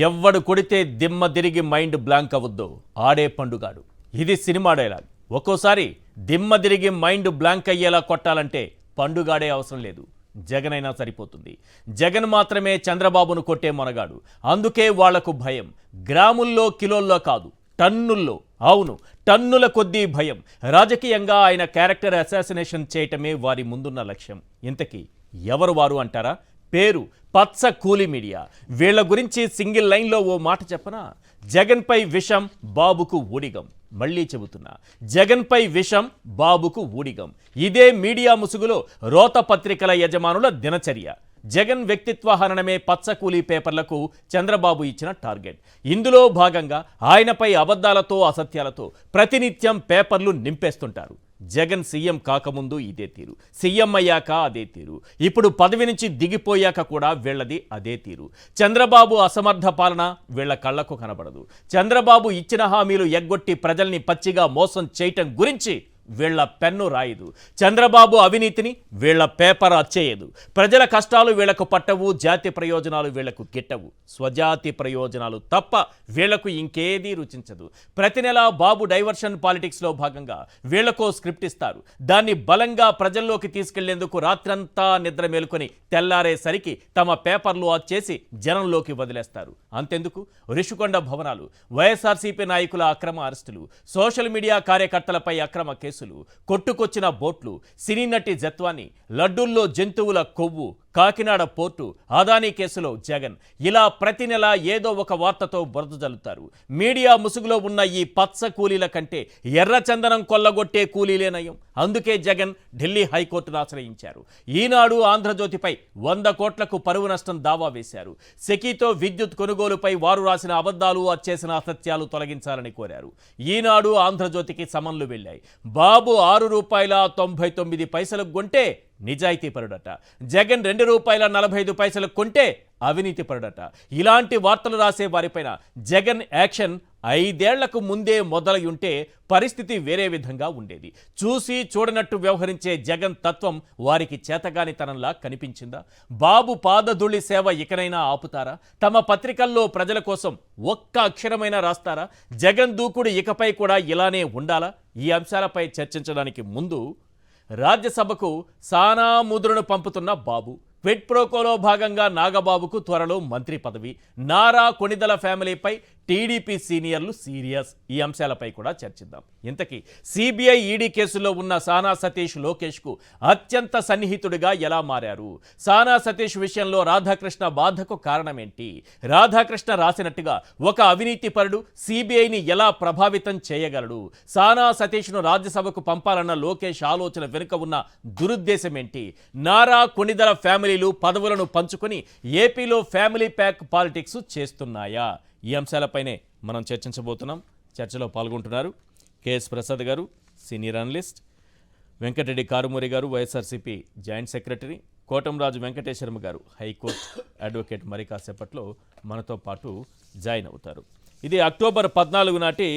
ఎవ్వడు కొడితే దిమ్మ తిరిగి మైండ్ బ్లాంక్ అవద్దు ఆడే పండుగాడు. ఇది సినిమా డైలాగ్. ఒక్కోసారి దిమ్మ తిరిగి మైండ్ బ్లాంక్ అయ్యేలా కొట్టాలంటే పండుగాడే అవసరం లేదు, జగన్ అయినా సరిపోతుంది. జగన్ మాత్రమే చంద్రబాబును కొట్టే మొనగాడు. అందుకే వాళ్లకు భయం. గ్రాముల్లో కిలోల్లో కాదు, టన్నుల్లో. అవును, టన్నుల కొద్దీ భయం. రాజకీయంగా ఆయన క్యారెక్టర్ అసాసినేషన్ చేయటమే వారి ముందున్న లక్ష్యం. ఇంతకీ ఎవరు వారు అంటారా? పేరు పచ్చ కూలి మీడియా. వీళ్ళ గురించి సింగిల్ లైన్లో ఓ మాట చెప్పనా? జగన్పై విషం, బాబుకు ఊడిగం. మళ్ళీ చెబుతున్నా, జగన్పై విషం, బాబుకు ఊడిగం. ఇదే మీడియా ముసుగులో రోత పత్రికల యజమానుల దినచర్య. జగన్ వ్యక్తిత్వ హననమే పచ్చకూలీ పేపర్లకు చంద్రబాబు ఇచ్చిన టార్గెట్. ఇందులో భాగంగా ఆయనపై అబద్ధాలతో, అసత్యాలతో ప్రతినిత్యం పేపర్లు నింపేస్తుంటారు. జగన్ సీఎం కాకముందు ఇదే తీరు, సీఎం అయ్యాక అదే తీరు, ఇప్పుడు పదవి నుంచి దిగిపోయాక కూడా వీళ్ళది అదే తీరు. చంద్రబాబు అసమర్థ పాలన వీళ్ల కళ్లకు కనబడదు. చంద్రబాబు ఇచ్చిన హామీలు ఎగ్గొట్టి ప్రజల్ని పచ్చిగా మోసం చేయటం గురించి వీళ్ల పెన్ను రాయదు. చంద్రబాబు అవినీతిని వీళ్ల పేపర్ అచ్చేయదు. ప్రజల కష్టాలు వీళ్లకు పట్టవు, జాతి ప్రయోజనాలు వీళ్లకు గిట్టవు. స్వజాతి ప్రయోజనాలు తప్ప వీళ్లకు ఇంకేదీ రుచించదు. ప్రతి నెల బాబు డైవర్షన్ పాలిటిక్స్లో భాగంగా వీళ్లకో స్క్రిప్ట్ ఇస్తారు. దాన్ని బలంగా ప్రజల్లోకి తీసుకెళ్లేందుకు రాత్రంతా నిద్ర మేలుకొని తెల్లారేసరికి తమ పేపర్లు అచ్చేసి జనంలోకి వదిలేస్తారు. అంతెందుకు, రిషికొండ భవనాలు, వైఎస్ఆర్సీపీ నాయకుల అక్రమ అరెస్టులు, సోషల్ మీడియా కార్యకర్తలపై అక్రమ కేసులు, కొట్టుకొచ్చిన బోట్లు, సినీ నటి జత్వాని, లడ్డూల్లో జంతువుల కొవ్వు, కాకినాడ పోర్టు, అదానీ కేసులో జగన్, ఇలా ప్రతి నెల ఏదో ఒక వార్తతో బురద జల్లుతారు. మీడియా ముసుగులో ఉన్న ఈ పచ్చ కూలీల కంటే ఎర్రచందనం కొల్లగొట్టే కూలీలే నయం. అందుకే జగన్ ఢిల్లీ హైకోర్టును ఆశ్రయించారు. ఈనాడు, ఆంధ్రజ్యోతిపై 100 కోట్లకు పరువు నష్టం దావా వేశారు. సెకీతో విద్యుత్ కొనుగోలుపై వారు రాసిన అబద్ధాలు, అచ్చేసిన అసత్యాలు తొలగించాలని కోరారు. ఈనాడు, ఆంధ్రజ్యోతికి సమన్లు వెళ్ళాయి. బాబు ₹6.99 కొంటే నిజాయితీ పరుడట. జగన్ ₹2.45 కొంటే అవినీతి పరుడట. ఇలాంటి వార్తలు రాసే వారిపైన జగన్ యాక్షన్ 5 ఏళ్లకు ముందే మొదలై ఉంటే పరిస్థితి వేరే విధంగా ఉండేది. చూసి చూడనట్టు వ్యవహరించే జగన్ తత్వం వారికి చేతగానితనంలా కనిపించిందా? బాబు పాదధూళి సేవ ఇకనైనా ఆపుతారా? తమ పత్రికల్లో ప్రజల కోసం ఒక్క అక్షరమైనా రాస్తారా? జగన్ దూకుడు ఇకపై కూడా ఇలానే ఉండాలా? ఈ అంశాలపై చర్చించడానికి ముందు రాజ్యసభకు సానా ముద్రను పంపుతున్న బాబు, క్విడ్ ప్రోకోలో భాగంగా నాగబాబుకు త్వరలో మంత్రి పదవి, నారా కొణిదల ఫ్యామిలీపై టీడీపీ సీనియర్లు సీరియస్. ఈ అంశాలపై కూడా చర్చిద్దాం. ఇంతకీ సిబిఐ, ఈడీ కేసులో ఉన్న సానా సతీష్ లోకేష్కు అత్యంత సన్నిహితుడిగా ఎలా మారారు? సానా సతీష్ విషయంలో రాధాకృష్ణ బాధకు కారణమేంటి? రాధాకృష్ణ రాసినట్టుగా ఒక అవినీతి పరుడు సిబిఐని ఎలా ప్రభావితం చేయగలడు? సానా సతీష్ను రాజ్యసభకు పంపాలన్న లోకేష్ ఆలోచన వెనుక ఉన్న దురుద్దేశం ఏంటి? నారా కొణిదల ఫ్యామిలీలు పదవులను పంచుకొని ఏపీలో ఫ్యామిలీ ప్యాక్ పాలిటిక్స్ చేస్తున్నాయా? ఈ అంశాలపైనే మనం చర్చించబోతున్నాం. చర్చలో పాల్గొంటున్నారు కేఎస్ ప్రసాద్ గారు, సీనియర్ అనలిస్ట్, వెంకటరెడ్డి కారుమూరి గారు, వైఎస్ఆర్సీపీ జాయింట్ సెక్రటరీ, కోటంరాజు వెంకటేశ్వరమ్మ గారు, హైకోర్టు అడ్వకేట్. మరి కాసేపట్లో మనతో పాటు జాయిన్ అవుతారు. ఇది అక్టోబర్ 14 నాటి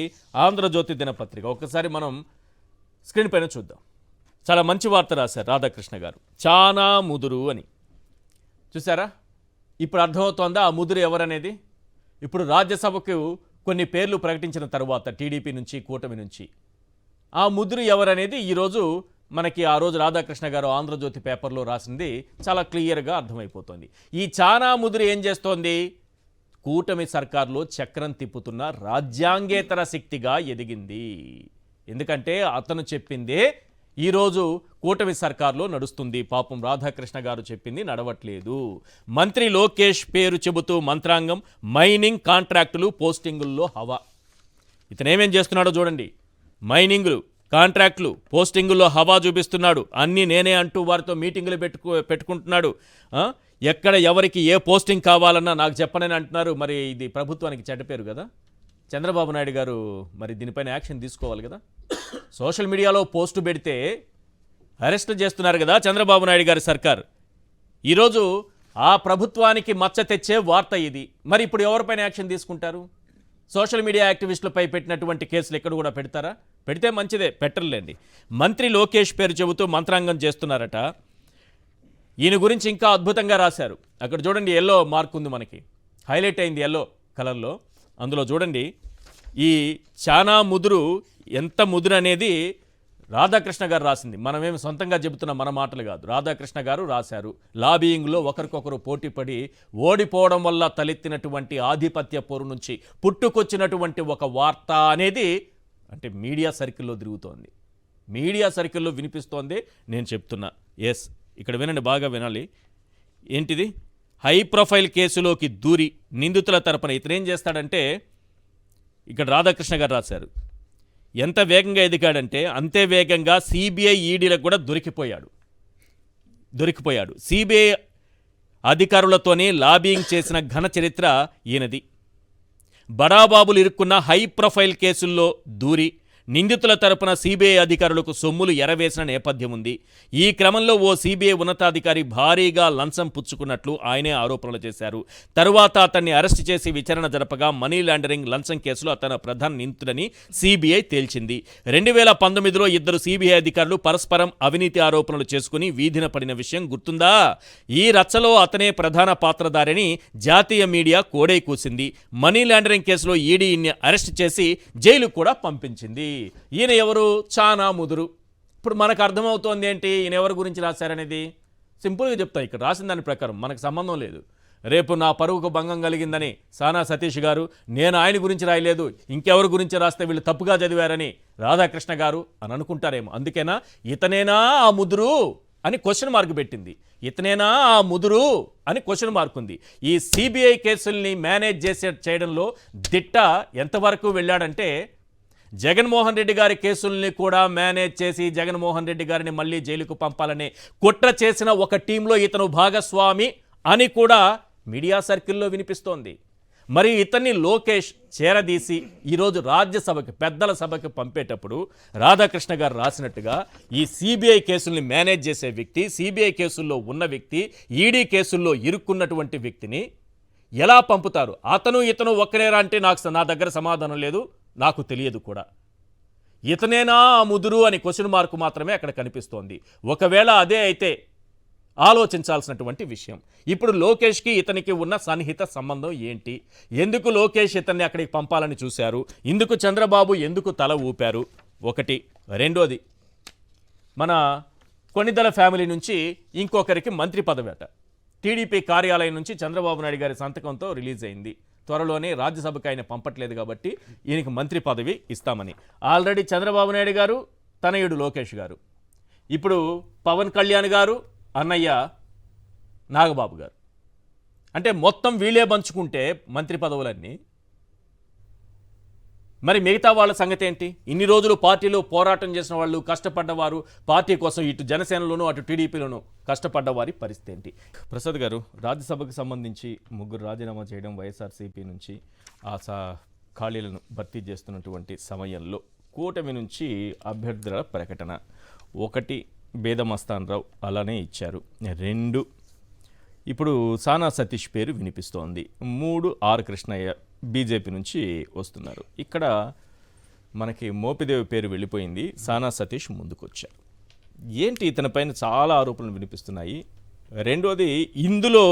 ఆంధ్రజ్యోతి దినపత్రిక. ఒకసారి మనం స్క్రీన్ పైన చూద్దాం. చాలా మంచి వార్త రాశారు రాధాకృష్ణ గారు, చానా ముదురు అని. చూసారా? ఇప్పుడు అర్థమవుతోందా ఆ ముదురు ఎవరనేది? ఇప్పుడు రాజ్యసభకు కొన్ని పేర్లు ప్రకటించిన తర్వాత టీడీపీ నుంచి, కూటమి నుంచి ఆ ముదురు ఎవరనేది ఈరోజు మనకి ఆ రోజు రాధాకృష్ణ గారు ఆంధ్రజ్యోతి పేపర్లో రాసింది చాలా క్లియర్గా అర్థమైపోతుంది. ఈ చానా ముదురు ఏం చేస్తోంది? కూటమి సర్కార్లో చక్రం తిప్పుతున్న రాజ్యాంగేతర శక్తిగా ఎదిగింది. ఎందుకంటే అతను చెప్పిందే ఈరోజు కూటమి సర్కార్లో నడుస్తుంది. పాపం రాధాకృష్ణ గారు చెప్పింది నడవట్లేదు. మంత్రి లోకేష్ పేరు చెబుతూ మంత్రాంగం, మైనింగ్ కాంట్రాక్టులు, పోస్టింగుల్లో హవా. ఇతనేమేం చేస్తున్నాడో చూడండి. మైనింగులు, కాంట్రాక్టులు, పోస్టింగుల్లో హవా చూపిస్తున్నాడు. అన్నీ నేనే అంటూ వారితో మీటింగులు పెట్టుకుంటున్నాడు. ఎక్కడ ఎవరికి ఏ పోస్టింగ్ కావాలన్నా నాకు చెప్పనని అంటున్నారు. మరి ఇది ప్రభుత్వానికి చెడ్డ పేరు కదా. చంద్రబాబు నాయుడు గారు మరి దీనిపైన యాక్షన్ తీసుకోవాలి కదా. సోషల్ మీడియాలో పోస్టు పెడితే అరెస్ట్ చేస్తున్నారు కదా చంద్రబాబు నాయుడు గారి సర్కార్. ఈరోజు ఆ ప్రభుత్వానికి మచ్చ తెచ్చే వార్త ఇది. మరి ఇప్పుడు ఎవరిపైన యాక్షన్ తీసుకుంటారు? సోషల్ మీడియా యాక్టివిస్టులపై పెట్టినటువంటి కేసులు ఎక్కడ కూడా పెడతారా? పెడితే మంచిదే, పెట్టర్లేండి. మంత్రి లోకేష్ పేరు చెబుతూ మంత్రాంగం చేస్తున్నారట. ఈయన గురించి ఇంకా అద్భుతంగా రాశారు. అక్కడ చూడండి, ఎల్లో మార్క్ ఉంది, మనకి హైలైట్ అయింది ఎల్లో. కలర్లో. అందులో చూడండి ఈ చానా ముదురు ఎంత ముదురు అనేది రాధాకృష్ణ గారు రాసింది. మనమేమి సొంతంగా చెబుతున్న మన మాటలు కాదు, రాధాకృష్ణ గారు రాశారు. లాబియింగ్లో ఒకరికొకరు పోటీపడి ఓడిపోవడం వల్ల తలెత్తినటువంటి ఆధిపత్య పోరు నుంచి పుట్టుకొచ్చినటువంటి ఒక వార్త అనేది అంటే మీడియా సర్కిల్లో తిరుగుతోంది, మీడియా సర్కిల్లో వినిపిస్తోంది. నేను చెప్తున్నా ఎస్, ఇక్కడ వినండి, బాగా వినాలి. ఏంటిది? హై ప్రొఫైల్ కేసులోకి దూరి నిందితుల తరపున ఇతనేం చేస్తాడంటే, ఇక్కడ రాధాకృష్ణ గారు రాశారు, ఎంత వేగంగా ఎదిగాడంటే అంతే వేగంగా సిబిఐ ఈడీలకు కూడా దొరికిపోయాడు. సిబిఐ అధికారులతోనే లాబియింగ్ చేసిన ఘన చరిత్ర ఈయనది. బడాబాబులు ఇరుక్కున్న హై ప్రొఫైల్ కేసుల్లో దూరి నిందితుల తరపున సిబిఐ అధికారులకు సొమ్ములు ఎరవేసిన నేపథ్యం ఉంది. ఈ క్రమంలో ఓ సిబిఐ ఉన్నతాధికారి భారీగా లంచం పుచ్చుకున్నట్లు ఆయనే ఆరోపణలు చేశారు. తరువాత అతన్ని అరెస్టు చేసి విచారణ జరపగా మనీ లాండరింగ్ లంచం కేసులో అతను ప్రధాన నిందితుడని సిబిఐ తేల్చింది. 2019లో ఇద్దరు సిబిఐ అధికారులు పరస్పరం అవినీతి ఆరోపణలు చేసుకుని వీధిన పడిన విషయం గుర్తుందా? ఈ రచ్చలో అతనే ప్రధాన పాత్రధారిని జాతీయ మీడియా కోడై కూసింది. మనీ లాండరింగ్ కేసులో ఈడీ అరెస్టు చేసి జైలు కూడా పంపించింది. ఈయన ఎవరు? చానా ముదురు. ఇప్పుడు మనకు అర్థమవుతోంది ఏంటి ఈయన ఎవరి గురించి రాశారనేది. సింపుల్గా చెప్తా, ఇక్కడ రాసిన దాని ప్రకారం మనకు సంబంధం లేదు. రేపు నా పరువుకు భంగం కలిగిందని సానా సతీష్ గారు, నేను ఆయన గురించి రాయలేదు, ఇంకెవరి గురించి రాస్తే వీళ్ళు తప్పుగా చదివారని రాధాకృష్ణ గారు అని అనుకుంటారేమో. అందుకేనా ఇతనేనా ఆ ముదురు అని క్వశ్చన్ మార్క్ పెట్టింది. ఇతనేనా ఆ ముదురు అని క్వశ్చన్ మార్క్ ఉంది. ఈ సిబిఐ కేసుల్ని మేనేజ్ చేయడంలో దిట్ట ఎంతవరకు వెళ్ళాడంటే, జగన్మోహన్ రెడ్డి గారి కేసుల్ని కూడా మేనేజ్ చేసి జగన్మోహన్ రెడ్డి గారిని మళ్ళీ జైలుకు పంపాలనే కుట్ర చేసిన ఒక టీంలో ఇతను భాగస్వామి అని కూడా మీడియా సర్కిల్లో వినిపిస్తోంది. మరి ఇతన్ని లోకేష్ చేరదీసి ఈరోజు రాజ్యసభకి పెద్దల సభకి పంపేటప్పుడు రాధాకృష్ణ గారు రాసినట్టుగా ఈ సిబిఐ కేసుల్ని మేనేజ్ చేసే వ్యక్తి, సిబిఐ కేసుల్లో ఉన్న వ్యక్తి, ఈడీ కేసుల్లో ఇరుక్కున్నటువంటి వ్యక్తిని ఎలా పంపుతారు? అతను ఇతను ఒక్కరేరా అంటే నా దగ్గర సమాధానం లేదు, నాకు తెలియదు కూడా. ఇతనేనా ముదురు అని క్వశ్చన్ మార్కు మాత్రమే అక్కడ కనిపిస్తోంది. ఒకవేళ అదే అయితే ఆలోచించాల్సినటువంటి విషయం. ఇప్పుడు లోకేష్కి ఇతనికి ఉన్న సన్నిహిత సంబంధం ఏంటి? ఎందుకు లోకేష్ ఇతన్ని అక్కడికి పంపాలని చూశారు? ఇందుకు చంద్రబాబు ఎందుకు తల ఊపారు? ఒకటి. రెండోది, మన కొణిదెల ఫ్యామిలీ నుంచి ఇంకొకరికి మంత్రి పదవి అట. టీడీపీ కార్యాలయం నుంచి చంద్రబాబు నాయుడు గారి సంతకంతో రిలీజ్ అయింది. త్వరలోనే రాజ్యసభకు ఆయన పంపట్లేదు కాబట్టి ఈయనకి మంత్రి పదవి ఇస్తామని. ఆల్రెడీ చంద్రబాబు నాయుడు గారు, తనయుడు లోకేష్ గారు, ఇప్పుడు పవన్ కళ్యాణ్ గారు, అన్నయ్య నాగబాబు గారు, అంటే మొత్తం వీళ్ళే పంచుకుంటే మంత్రి పదవులన్నీ. మరి మిగతా వాళ్ళ సంగతి ఏంటి? ఇన్ని రోజులు పార్టీలో పోరాటం చేసిన వాళ్ళు, కష్టపడ్డవారు, పార్టీ కోసం ఇటు జనసేనలోనూ అటు టీడీపీలోనూ కష్టపడ్డవారి పరిస్థితి ఏంటి? ప్రసాద్ గారు, రాజ్యసభకు సంబంధించి 3 రాజీనామా చేయడం, వైఎస్ఆర్సీపీ నుంచి ఆ ఖాళీలను భర్తీ చేస్తున్నటువంటి సమయంలో కూటమి నుంచి అభ్యర్థుల ప్రకటన. 1 బేదమస్తాన్ రావు అలానే ఇచ్చారు. 2 ఇప్పుడు సానా సతీష్ పేరు వినిపిస్తోంది. 3 ఆర్ కృష్ణయ్య బీజేపీ నుంచి వస్తున్నారు. ఇక్కడ మనకి మోపిదేవి పేరు వెళ్ళిపోయింది, సానా సతీష్ ముందుకొచ్చారు. ఏంటి ఇతనిపైన చాలా ఆరోపణలు వినిపిస్తున్నాయి. రెండోది, ఇందులో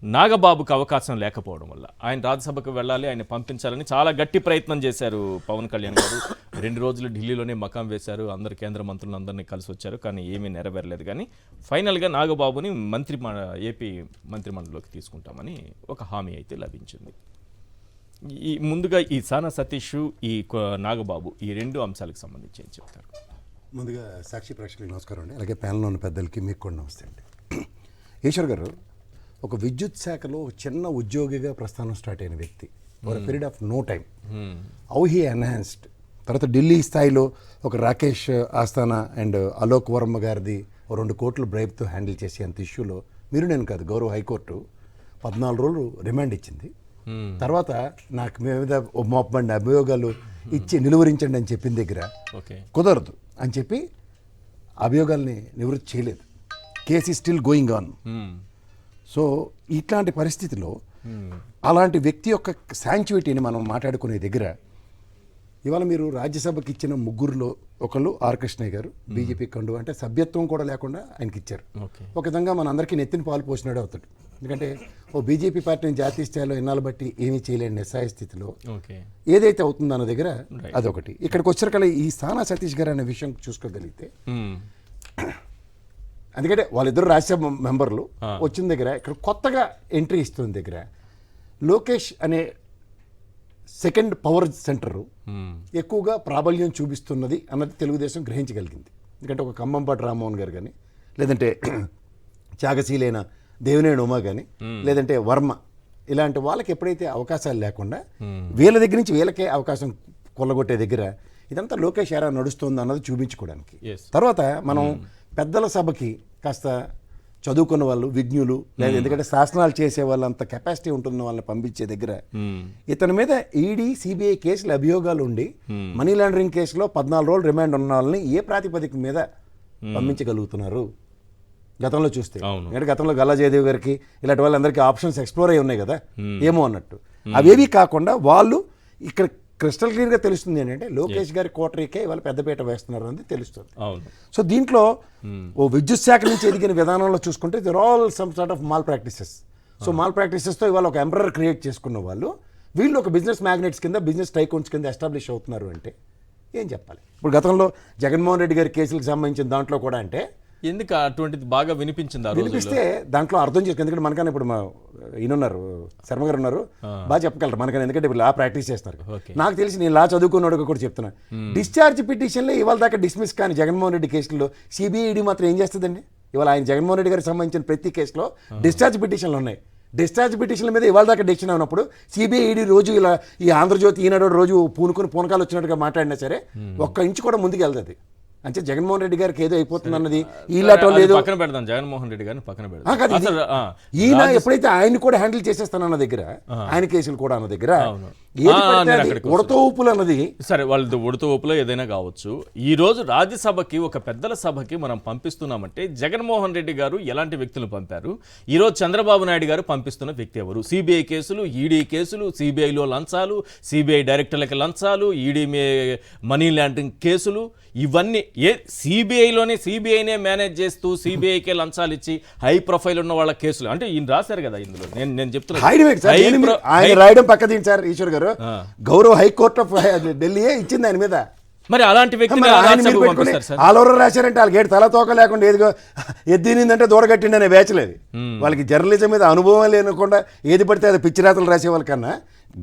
నాగబాబుకు అవకాశం లేకపోవడం వల్ల ఆయన రాజ్యసభకు వెళ్ళాలి, ఆయన పంపించాలని చాలా గట్టి ప్రయత్నం చేశారు పవన్ కళ్యాణ్ గారు. 2 రోజులు ఢిల్లీలోనే మకాం వేశారు, అందరు కేంద్ర మంత్రులందరినీ కలిసి వచ్చారు, కానీ ఏమీ నెరవేరలేదు. కానీ ఫైనల్గా నాగబాబుని ఏపీ మంత్రిమండలిలోకి తీసుకుంటామని ఒక హామీ అయితే లభించింది. ముందుగా ఈ సానా సతీష్, ఈ నాగబాబు, ఈ 2 అంశాలకు సంబంధించి ఏం చెప్తారు? ముందుగా సాక్షి ప్రేక్షకులకు నమస్కారం అండి, అలాగే ప్యానెల్లో ఉన్న పెద్దలకి మీకు కూడా నమస్తే అండి. ఈశ్వర్ గారు ఒక విద్యుత్ శాఖలో చిన్న ఉద్యోగిగా ప్రస్థానం స్టార్ట్ అయిన వ్యక్తి, for period of no time how he enhanced. తర్వాత ఢిల్లీ స్థాయిలో ఒక రాకేష్ ఆస్థానా అండ్ అలోక్ వర్మ గారిది 2 కోట్ల బ్రైబ్తో హ్యాండిల్ చేసే అంత ఇష్యూలో మీరు నేను కాదు, గౌరవ హైకోర్టు 14 రోజులు రిమాండ్ ఇచ్చింది. తర్వాత నాకు మీద మోపబండి అభియోగాలు ఇచ్చి నిలువరించండి అని చెప్పిన దగ్గర కుదరదు అని చెప్పి అభియోగాల్ని నివృత్తి చేయలేదు. Case still going on. So ఇట్లాంటి పరిస్థితిలో అలాంటి వ్యక్తి యొక్క శాంచుయిటీని మనం మాట్లాడుకునే దగ్గర ఇవాళ మీరు రాజ్యసభకి ఇచ్చిన ముగ్గురులో ఒకళ్ళు ఆర్ కృష్ణయ్య గారు బీజేపీ కండు అంటే సభ్యత్వం కూడా లేకుండా ఆయనకి ఇచ్చారు. ఒక విధంగా మన అందరికీ నెత్తిన పాలు పోసినాడే అవుతాడు. ఎందుకంటే ఓ బీజేపీ పార్టీని జాతీయ స్థాయిలో ఎన్నాళ్ళు బట్టి ఏమీ చేయలేని నిస్సాయ స్థితిలో ఏదైతే అవుతుందో అన్న దగ్గర అదొకటి. ఇక్కడికి వచ్చారు ఈ సానా సతీష్ గారు అనే విషయం చూసుకోగలిగితే, ఎందుకంటే వాళ్ళిద్దరు రాజ్యసభ మెంబర్లు వచ్చిన దగ్గర ఇక్కడ కొత్తగా ఎంట్రీ ఇస్తున్న దగ్గర లోకేష్ అనే సెకండ్ పవర్ సెంటరు ఎక్కువగా ప్రాబల్యం చూపిస్తున్నది అన్నది తెలుగుదేశం గ్రహించగలిగింది. ఎందుకంటే ఒక కంబంపాటి రామ్మోహన్ గారు కానీ, లేదంటే త్యాగశీలైన దేవినేని ఉమా కానీ, లేదంటే వర్మ, ఇలాంటి వాళ్ళకి ఎప్పుడైతే అవకాశాలు లేకుండా వీళ్ళ దగ్గర నుంచి వీళ్ళకే అవకాశం కొల్లగొట్టే దగ్గర ఇదంతా లోకేష్ ఎరా నడుస్తుంది అన్నది చూపించుకోవడానికి. తర్వాత మనం పెద్దల సభకి కాస్త చదువుకున్న వాళ్ళు, విజ్ఞులు, లేదా ఎందుకంటే శాసనాలు చేసే వాళ్ళు అంత కెపాసిటీ ఉంటున్న వాళ్ళని పంపించే దగ్గర ఇతని మీద ఈడీ సిబిఐ కేసులు అభియోగాలు ఉండి మనీ లాండరింగ్ కేసులో 14 రోజులు రిమాండ్ ఉన్న వాళ్ళని ఏ ప్రాతిపదిక మీద పంపించగలుగుతున్నారు గతంలో చూస్తే? ఎందుకంటే గతంలో గల్లా జయదేవ్ గారికి ఇలాంటి వాళ్ళందరికీ ఆప్షన్స్ ఎక్స్ప్లోర్ అయి ఉన్నాయి కదా, ఏమో అన్నట్టు. అవేవి కాకుండా వాళ్ళు ఇక్కడ క్రిస్టల్ క్లియర్గా తెలుస్తుంది ఏంటంటే లోకేష్ గారి కోటరీకే ఇవాళ పెద్దపీట వేస్తున్నారు అనేది తెలుస్తుంది. సో దీంట్లో ఓ విద్యుత్ శాఖ నుంచి ఎదిగిన విధానంలో చూసుకుంటే there all some sort of malpractices. So మాల్ ప్రాక్టీసెస్తో ఇవాళ ఒక ఎంపరర్ క్రియేట్ చేసుకున్న వాళ్ళు వీళ్ళు ఒక బిజినెస్ మ్యాగ్నెట్స్ కింద, బిజినెస్ టైకౌన్స్ కింద ఎస్టాబ్లిష్ అవుతున్నారు అంటే ఏం చెప్పాలి? ఇప్పుడు గతంలో జగన్మోహన్ రెడ్డి గారి కేసులకు సంబంధించిన దాంట్లో కూడా అంటే ఎందుకు అటువంటిది బాగా వినిపించింది? వినిపిస్తే దాంట్లో అర్థం చేసుకో. ఎందుకంటే మనకన్నా ఇప్పుడు ఈయన ఉన్నారు, శర్మ గారు ఉన్నారు, బాగా చెప్పగలరు మనకన్నా. ఎందుకంటే ఇప్పుడు లా ప్రాక్టీస్ చేస్తారు. నాకు తెలిసి నేను లా చదువుకున్నాడు కూడా చెప్తున్నా, డిశ్చార్జ్ పిటిషన్లే ఇవాళ దాకా డిస్మిస్ కానీ జగన్మోహన్ రెడ్డి కేసులో సిబిఐడి మాత్రం ఏం చేస్తుందండి? ఇవాళ ఆయన జగన్మోహన్ రెడ్డి గారికి సంబంధించిన ప్రతి కేసులో డిశ్చార్జ్ పిటిషన్లు ఉన్నాయి. డిశ్చార్జ్ పిటిషన్ల మీద ఇవాళ దాకా డెసిషన్ అయినప్పుడు సిబిఐడి రోజు ఇలా ఈ ఆంధ్రజ్యోతి ఈనాడు రోజు పూనకాలు వచ్చినట్టుగా మాట్లాడినా సరే ఒక్క ఇంచు కూడా ముందుకు వెళ్తుంది. అంటే జగన్మోహన్ రెడ్డి గారికి ఏదో అయిపోతుంది అన్నది పక్కన పెడదాం, జగన్మోహన్ రెడ్డి గారిని పక్కన పెడదాం. ఈయన ఎప్పుడైతే ఆయన కూడా హ్యాండిల్ చేసేస్తానన్న దగ్గర, ఆయన కేసులు కూడా అన్న దగ్గర ఉడత ఊపులు అన్నది సరే, వాళ్ళది ఉడత ఊపులో ఏదైనా కావచ్చు. ఈ రోజు రాజ్యసభకి ఒక పెద్దల సభకి మనం పంపిస్తున్నామంటే జగన్మోహన్ రెడ్డి గారు ఎలాంటి వ్యక్తులు పంపారు? ఈ రోజు చంద్రబాబు నాయుడు గారు పంపిస్తున్న వ్యక్తి ఎవరు? సిబిఐ కేసులు, ఈడీ కేసులు, సిబిఐలో లంచాలు, సిబిఐ డైరెక్టర్లకి లంచాలు, ఈడీ మనీ లాండరింగ్ కేసులు, ఇవన్నీ సిబిఐలోనే సిబిఐనే మేనేజ్ చేస్తూ సిబిఐకే లంచాలు ఇచ్చి హై ప్రొఫైల్ ఉన్న వాళ్ళ కేసులు అంటే ఈయన రాశారు కదా ఇందులో. నేను చెప్తున్నా ఆయన రాయడం పక్క సార్ ఈశ్వర్ గారు, గౌరవ హైకోర్టు ఆఫ్ ఢిల్లీయే ఇచ్చింది ఆయన మీద. మరి అలాంటి వ్యక్తి ఆల్ ఓవర్ రాశారంటే వాళ్ళకి ఏడు తల తోక లేకుండా ఏదిగో ఎద్దినిందంటే దూడగట్టిండి అనే వేచలేదు. వాళ్ళకి జర్నలిజం మీద అనుభవం లేనకుండా ఏది పడితే అది పిచ్చిరాతలు రాసే వాళ్ళకన్నా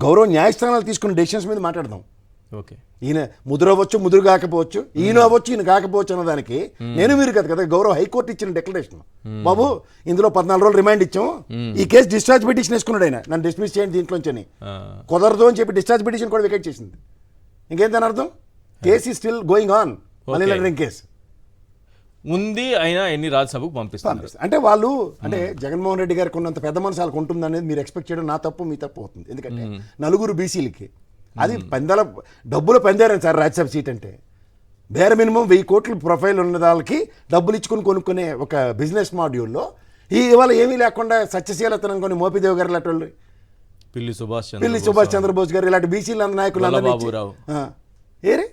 గౌరవ న్యాయస్థానాలు తీసుకున్న డెసిషన్స్ మీద మాట్లాడదాం. ఈయన ముదురు అవ్వచ్చు, ముదురు కాకపోవచ్చు, ఈయన అవ్వచ్చు, ఈయన కాకపోవచ్చు అన్నదానికి నేను మీరు కదా గౌరవ హైకోర్టు ఇచ్చిన డిక్లరేషన్. బాబు ఇందులో 14 రోజులు రిమాండ్ ఇచ్చాం, ఈ కేసు డిశ్చార్జ్ పిటిషన్ వేసుకున్నాడు ఆయన, నన్ను డిస్మిస్ చేయండి దీంట్లోంచి అని. కుదరదు అని చెప్పి డిశ్చార్జ్ పిటిషన్ కూడా వికెట్ చేసింది. ఇంకేం దాని అర్థం? కేసు ఈ still going on, money laundering case ఉంది. అయినా ఎన్ని రాజ్యసభకు పంపిస్తారు అంటే వాళ్ళు అంటే జగన్మోహన్ రెడ్డి గారికి ఉన్నంత పెద్ద మనసు వాళ్ళకి ఉంటుంది అనేది మీరు ఎక్స్పెక్ట్ చేయడం నా తప్పు, మీ తప్పు అవుతుంది. ఎందుకంటే నలుగురు బీసీలకి అది డబ్బులు పందారని సార్ రాజ్యసభ సీట్ అంటే. బేర మినిమం 1000 కోట్ల ప్రొఫైల్ ఉన్న వాళ్ళకి డబ్బులు ఇచ్చుకుని కొనుక్కునే ఒక బిజినెస్ మాడ్యూల్లో ఇవాళ ఏమీ లేకుండా సత్యశీలతనం కొని మోపిదేవి గారు ఇలాంటి పిల్లి సుభాష్ చంద్రబోస్ గారు ఇలాంటి బీసీల నాయకులు ఏరే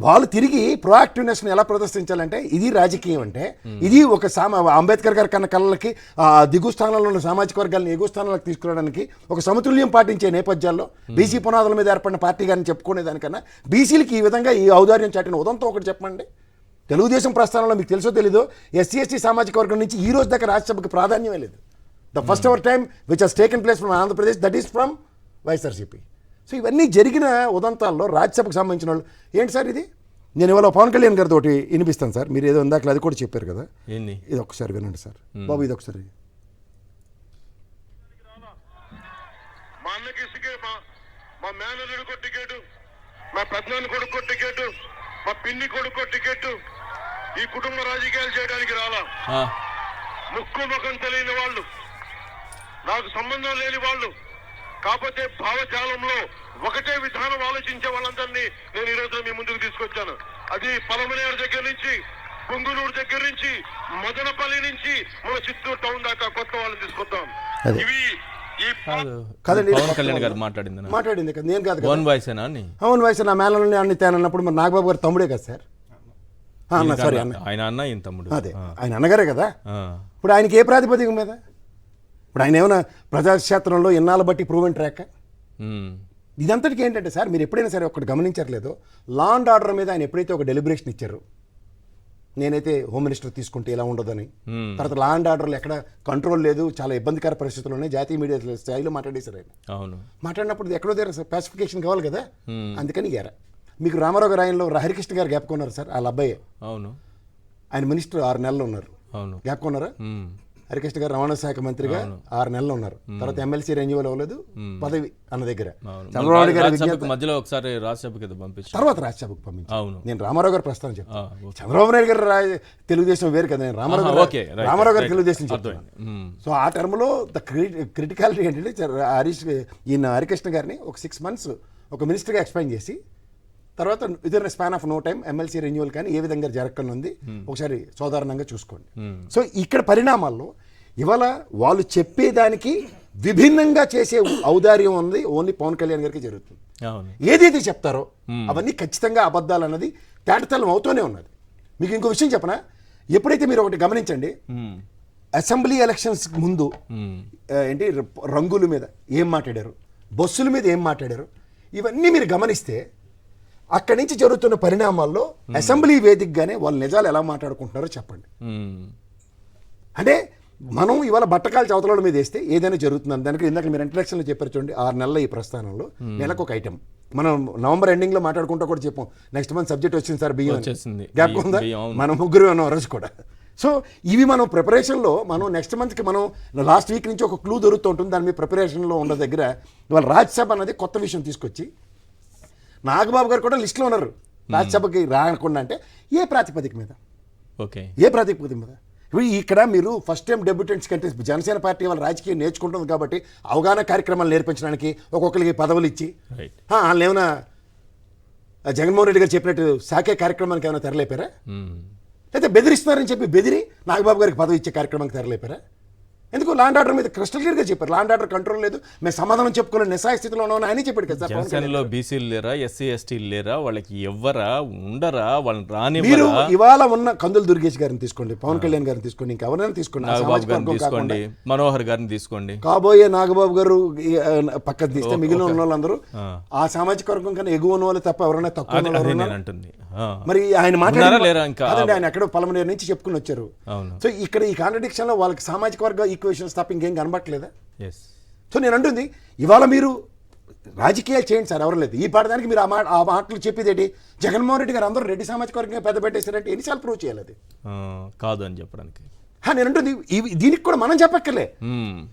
వాళ్ళు తిరిగి ప్రొయాక్టివ్నెస్ని ఎలా ప్రదర్శించాలంటే ఇది రాజకీయం అంటే ఇది ఒక అంబేద్కర్ గారి కన్నా కళ్ళకి దిగు స్థానంలో ఉన్న సామాజిక వర్గాలను ఎగువ స్థానాలకు తీసుకురావడానికి ఒక సమతుల్యం పాటించే నేపథ్యాల్లో బీసీ పునాదుల మీద ఏర్పడిన పార్టీ గారిని చెప్పుకునేదానికన్నా బీసీలకి ఈ విధంగా ఈ ఔదార్యం చాటిన ఉదంతో ఒకటి చెప్పండి. తెలుగుదేశం ప్రస్థానంలో మీకు తెలుసో తెలీదో ఎస్సీ ఎస్టీ సామాజిక వర్గం నుంచి ఈ రోజు దాకా రాజ్యసభకి ప్రాధాన్యమే లేదు. The first hour time which has taken place from Andhra Pradesh, that is from YSRCP. So ఇవన్నీ జరిగిన ఉదంతాల్లో రాజ్యసభకు సంబంధించిన వాళ్ళు ఏంటి సార్ ఇది? నేను ఇవాళ పవన్ కళ్యాణ్ గారితో ఒకటి వినిపిస్తాను సార్, మీరు ఏదో ఇందాక అది కూడా చెప్పారు కదా, ఇది ఒకసారి వినండి సార్. బాబు ఇది ఒకసారి. మా అన్నకి మా మేనల్లుడికో టికెట్, మా పెద్దనాన్న కొడుకో టికెట్, మా పిన్ని కొడుకో టికెట్, ఈ కుటుంబ రాజకీయాలు చేయడానికి రాలా. ముక్కు ముఖం తెలియని వాళ్ళు, నాకు సంబంధం లేని వాళ్ళు, కాకపోతే భావజాలంలో ఒకటే విధానం ఆలోచించే వాళ్ళందరినీ నేను ఈ రోజు మీ ముందుకు తీసుకొచ్చాను. అది పలమనేరు దగ్గర నుంచి, పొంగునూరు దగ్గర నుంచి, మదనపల్లి నుంచి మన చిత్తూరు టౌన్ దాకా కొత్త వాళ్ళని తీసుకొద్దాం. ఇవి ఈ కదండి పవన్ కళ్యాణ్ గారు మాట్లాడింది మాట్లాడింది కదా, నేను కాదు కదా. ఓన్ వాయిస్ అని అవును వయసు నా మేనల్ని అన్ని తేనన్నప్పుడు మరి నాగబాబు గారు తమ్ముడే కదా సార్. అన్న సారీ అన్న, ఆయన అన్న ఈయన తమ్ముడు. అదే ఆయన అన్నగారే కదా. ఆ. ఇప్పుడు ఆయనకి ఏ ప్రాతిపదిక మీద? ఇప్పుడు ఆయన ఏమైనా ప్రజాక్షేత్రంలో ఎన్నాళ్ళ బట్టి ప్రూవెన్ ట్రాక్? ఉమ్. ఇదంతటికి ఏంటంటే సార్, మీరు ఎప్పుడైనా సరే ఒకటి గమనించట్లేదు, లా అండ్ ఆర్డర్ మీద ఆయన ఎప్పుడైతే ఒక డెలిబరేషన్ ఇచ్చారు, నేనైతే హోమ్ మినిస్టర్ తీసుకుంటే ఇలా ఉండదని, తర్వాత లా అండ్ ఆర్డర్లో ఎక్కడ కంట్రోల్ లేదు, చాలా ఇబ్బందికర పరిస్థితులు ఉన్నాయి, జాతీయ మీడియా స్థాయిలో మాట్లాడేశారు ఆయన. అవును. మాట్లాడినప్పుడు ఎక్కడో దగ్గర పాసిఫికేషన్ కావాలి కదా, అందుకని గారా మీకు రామారావు గారు ఆయనలో హరికృష్ణ గారు జ్ఞాపకం సార్, వాళ్ళ అబ్బాయి. అవును. ఆయన మినిస్టర్ 6 నెలలు ఉన్నారు. అవును. జ్ఞాపకం ఉమ్. హరికృష్ణ గారు రవాణా శాఖ మంత్రిగా 6 నెలలు ఉన్నారు. తర్వాత ఎమ్మెల్సీ రెన్యువల్ అవ్వలేదు, పదవి అన్న దగ్గర. చంద్రబాబు నాయుడు గారి రాజ్యసభకు మధ్యలో ఒకసారి రాజ్యసభకి పంపించారు, తర్వాత రాజ్యసభకు పంపించారు. అవును. నేను రామారావు గారు ప్రస్తావన చెప్తాను. చంద్రబాబు నాయుడు గారు తెలుగుదేశం వేరు కదా, నేను రామారావు గారు తెలుగుదేశం చెప్తాను. సో ఆ టర్మ్లో ద క్రిటికాలిటీ ఏంటంటే ఈయన హరికృష్ణ గారిని ఒక 6 months ఒక మినిస్టర్గా ఎక్స్ప్లెయిన్ చేసి, తర్వాత within span of no time MLC renewal కానీ ఏ విధంగా జరగనుంది ఒకసారి సాధారణంగా చూసుకోండి. సో ఇక్కడ పరిణామాల్లో ఇవాళ వాళ్ళు చెప్పేదానికి విభిన్నంగా చేసే ఔదార్యం ఉంది ఓన్లీ పవన్ కళ్యాణ్ గారికి జరుగుతుంది. అవును. ఏదైతే చెప్తారో అవన్నీ ఖచ్చితంగా అబద్ధాలు అన్నది తేటతెల్లం అవుతూనే ఉన్నది. మీకు ఇంకో విషయం చెప్పనా, ఎప్పుడైతే మీరు ఒకటి గమనించండి, అసెంబ్లీ ఎలక్షన్స్ ముందు ఏంటి రంగుల మీద ఏం మాట్లాడారు, బస్సుల మీద ఏం మాట్లాడారు, ఇవన్నీ మీరు గమనిస్తే అక్కడి నుంచి జరుగుతున్న పరిణామాల్లో అసెంబ్లీ వేదికగానే వాళ్ళు నిజాలు ఎలా మాట్లాడుకుంటున్నారో చెప్పండి. అంటే మనం ఇవాళ బట్టకాలు చవతల మీద వేస్తే ఏదైనా జరుగుతుంది. దానికి ఇందాక మీరు ఇంట్రడక్షన్లో చెప్పారు చూడండి, 6 నెలల ఈ ప్రస్థానంలో నెలకు ఒక ఐటమ్. మనం నవంబర్ ఎండింగ్లో మాట్లాడుకుంటూ కూడా చెప్పాం, నెక్స్ట్ మంత్ సబ్జెక్ట్ వచ్చింది సార్ బియ్యం, గ్యాప్ ఉందా, మనం ముగ్గురు అన్న రోజు కూడా. సో ఇవి మనం ప్రిపరేషన్లో మనం నెక్స్ట్ మంత్కి మనం లాస్ట్ వీక్ నుంచి ఒక క్లూ దొరుకుతూ ఉంటుంది, దాని మీద ప్రిపరేషన్లో ఉన్న దగ్గర ఇవాళ రాజ్యసభ అనేది కొత్త విషయం తీసుకొచ్చి నాగబాబు గారు కూడా లిస్టులో ఉన్నారు రాజ్యసభకి రాకుండా. అంటే ఏ ప్రాతిపదిక మీద? ఓకే, ఏ ప్రాతిపదిక మీద? ఇప్పుడు ఇక్కడ మీరు ఫస్ట్ టైం డెబ్యూటెంట్స్ కంటే జనసేన పార్టీ వాళ్ళ రాజకీయం నేర్చుకుంటుంది కాబట్టి అవగాహన కార్యక్రమాలు నేర్పించడానికి ఒక్కొక్కరికి పదవులు ఇచ్చి వాళ్ళు ఏమైనా జగన్మోహన్ రెడ్డి గారు చెప్పినట్టు సాకే కార్యక్రమానికి ఏమైనా తెరలేపారా? అయితే బెదిరిస్తున్నారని చెప్పి బెదిరి నాగబాబు గారికి పదవి ఇచ్చే కార్యక్రమానికి తెరలేపారా? ఎందుకు లా అండ్ ఆర్డర్ మీద క్రిస్టల్ క్లియర్గా చెప్పారు, లా అండ్ ఆర్డర్ కంట్రోల్ లేదు, మేము సమాధానం చెప్పుకునే నిస్సాయ స్థితిలో ఉన్నామని ఆయన చెప్పాడు కదా. జనసేనలో బీసీలు లేరా, ఎస్సీ ఎస్టీలు లేరా, వాళ్ళకి ఎవ్వరా ఉండరా, వాళ్ళని రాని మీరు ఇవాళ ఉన్న కందుల దుర్గేష్ గారిని తీసుకోండి, పవన్ కళ్యాణ్ గారిని తీసుకోండి, ఇంకెవరైనా తీసుకోండి, నాగబాబు గారిని తీసుకోండి, మనోహర్ గారిని తీసుకోండి, కాబోయే నాగబాబు గారు పక్కన తీస్తే మిగిలిన ఉన్న వాళ్ళందరూ ఆ సామాజిక వర్గం కన్నా ఎగువ ఉన్న వాళ్ళు తప్ప ఎవరైనా తక్కువ అంటుంది. మరి ఆయన మాట్లాడారు, ఆయన ఎక్కడో పలమనేరు నుంచి చెప్పుకుని వచ్చారు. సో ఇక్కడ ఈ కాంట్రడిక్షన్ లో వాళ్ళకి సామాజిక వర్గ ఈక్వేషన్స్ తప్ప ఇంకేం కనబట్టలేదా? సో నేను అంటుంది ఇవాళ మీరు రాజకీయాలు చేయండి సార్, ఎవరు లేదు ఈ పాడడానికి మీరు ఆ మాటలు చెప్పేది ఏంటి? జగన్మోహన్ రెడ్డి గారు అందరూ రెడ్డి సామాజిక వర్గంగా పెద్ద పెట్టేస్తారంటే ఎన్నిసార్లు ప్రూవ్ చేయాలి? అది కాదు అని చెప్పడానికి నేను అంటుంది దీనికి కూడా మనం చెప్పక్కర్లే,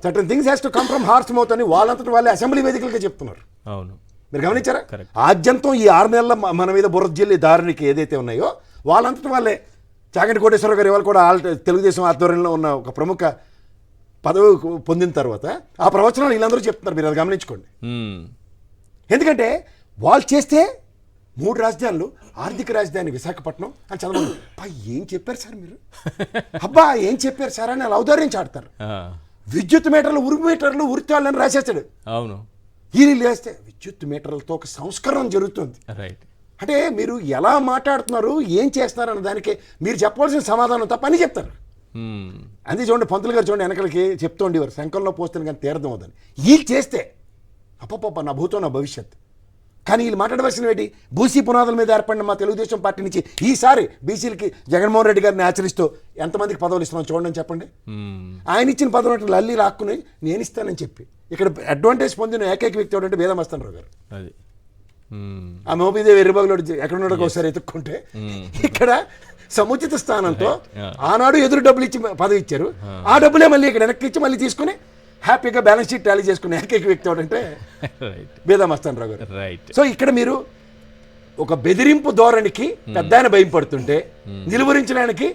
certain things has to come from hearts mouth అని వాళ్ళంతటి వాళ్ళే అసెంబ్లీ వేదికలుగా చెప్తున్నారు. అవును, మీరు గమనించారా? ఆద్యంతం ఈ 6 నెలల మన మీద బురద జిల్లి దారునికి ఏదైతే ఉన్నాయో వాళ్ళంతటి వాళ్ళే. చాగంటి కోటేశ్వర గారు ఇవాళ కూడా తెలుగుదేశం ఆధ్వర్యంలో ఉన్న ఒక ప్రముఖ పదవి పొందిన తర్వాత ఆ ప్రవచనాలు వీళ్ళందరూ చెప్తున్నారు, మీరు అది గమనించుకోండి. ఎందుకంటే వాళ్ళు చేస్తే 3 రాజధానులు, ఆర్థిక రాజధాని విశాఖపట్నం అని చదవండి. ఏం చెప్పారు సార్ మీరు, అబ్బా ఏం చెప్పారు సార్ అని వాళ్ళు ఔదార్యం చాడతారు. విద్యుత్ మీటర్లు, ఉరుగు మీటర్లు, ఉరితాళ్ళని రాసేస్తాడు. అవును, ఈ లేస్తే విద్యుత్ మీటర్లతో ఒక సంస్కరణ జరుగుతుంది. అంటే మీరు ఎలా మాట్లాడుతున్నారు, ఏం చేస్తున్నారు అన్న దానికి మీరు చెప్పవలసిన సమాధానం తప్ప అని చెప్తారు. అది చూడండి, పంతులు గారు చూడండి వెనకలకి చెప్తూ ఉండేవారు, శంఖంలో పోస్తాను కానీ తీర్థం అవుదని. వీళ్ళు చేస్తే అప్పప్ప నా భూతో నా భవిష్యత్. కానీ వీళ్ళు మాట్లాడవలసిన ఏంటి? బూసీ పునాదుల మీద ఏర్పడిన మా తెలుగుదేశం పార్టీ నుంచి ఈసారి బీసీలకి జగన్మోహన్ రెడ్డి గారిని ఆచరిస్తూ ఎంతమందికి పదవులు ఇస్తున్నాం చూడండి చెప్పండి. ఆయన ఇచ్చిన పదవులు లల్లి లాక్కుని నేను ఇస్తానని చెప్పి ఇక్కడ అడ్వాంటేజ్ పొందిన ఏకైక వ్యక్తి ఎవరంటే వేదమస్తానరావు గారు. ఆ మోబీదేవి ఎర్రబాగులో ఎక్కడున్నాడో ఒకసారి ఎత్తుక్కుంటే ఇక్కడ సముచిత స్థానంతో ఆనాడు ఎదురు డబ్బులు ఇచ్చి పదవి ఇచ్చారు, ఆ డబ్బులే మళ్ళీ ఇక్కడ వెనక్కి ఇచ్చి మళ్ళీ తీసుకుని హ్యాపీగా బ్యాలెన్స్ షీట్ టాలీ చేసుకునే ఏకైక వ్యక్తి ఎవరంటే వేదమస్తానరావు గారు. సో ఇక్కడ మీరు ఒక బెదిరింపు ధోరణికి పెద్ద ఆయన భయం పడుతుంటే నిలువరించడానికి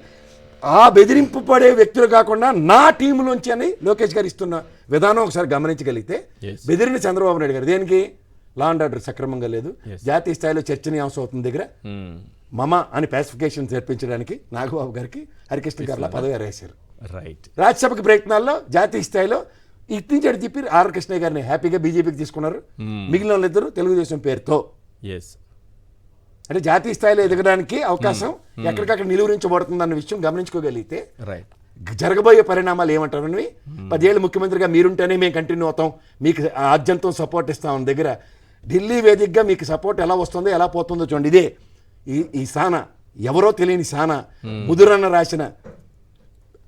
ఆ బెదిరింపు పడే వ్యక్తులు కాకుండా నా టీంలోంచి అని లోకేష్ గారు ఇస్తున్న విధానం ఒకసారి గమనించగలిగితే, బెదిరిన చంద్రబాబు నాయుడు గారు దేనికి? లా అండ్ ఆర్డర్ సక్రమంగా లేదు, జాతీయ స్థాయిలో చర్చనీయాంశం అవుతుంది దగ్గర మమ అని పాసిఫికేషన్ తెప్పించడానికి నాగబాబు గారికి హరికృష్ణ గారిలా పదవి ఎరేశారు. రాజ్యసభకి ప్రయత్నాల్లో జాతీయ స్థాయిలో ఇటు నుంచి అటు తిప్పి ఆర్ కృష్ణయ్య గారిని హ్యాపీగా బీజేపీకి తీసుకున్నారు. మిగిలిన వాళ్ళిద్దరూ తెలుగుదేశం పేరుతో. ఎస్, అంటే జాతీయ స్థాయిలో ఎదగడానికి అవకాశం ఎక్కడికక్కడ నిలువరించబడుతుందన్న విషయం గమనించుకోగలిగితే రైట్. జరగబోయే పరిణామాలు ఏమంటారని, 10 ఏళ్ళు ముఖ్యమంత్రిగా మీరుంటేనే మేము కంటిన్యూ అవుతాం, మీకు ఆద్యంతం సపోర్ట్ ఇస్తాం దగ్గర ఢిల్లీ వేదికగా మీకు సపోర్ట్ ఎలా వస్తుందో ఎలా పోతుందో చూడండి. ఇదే ఈ సానా, ఎవరో తెలియని సానా, ముదురన్న రాసిన,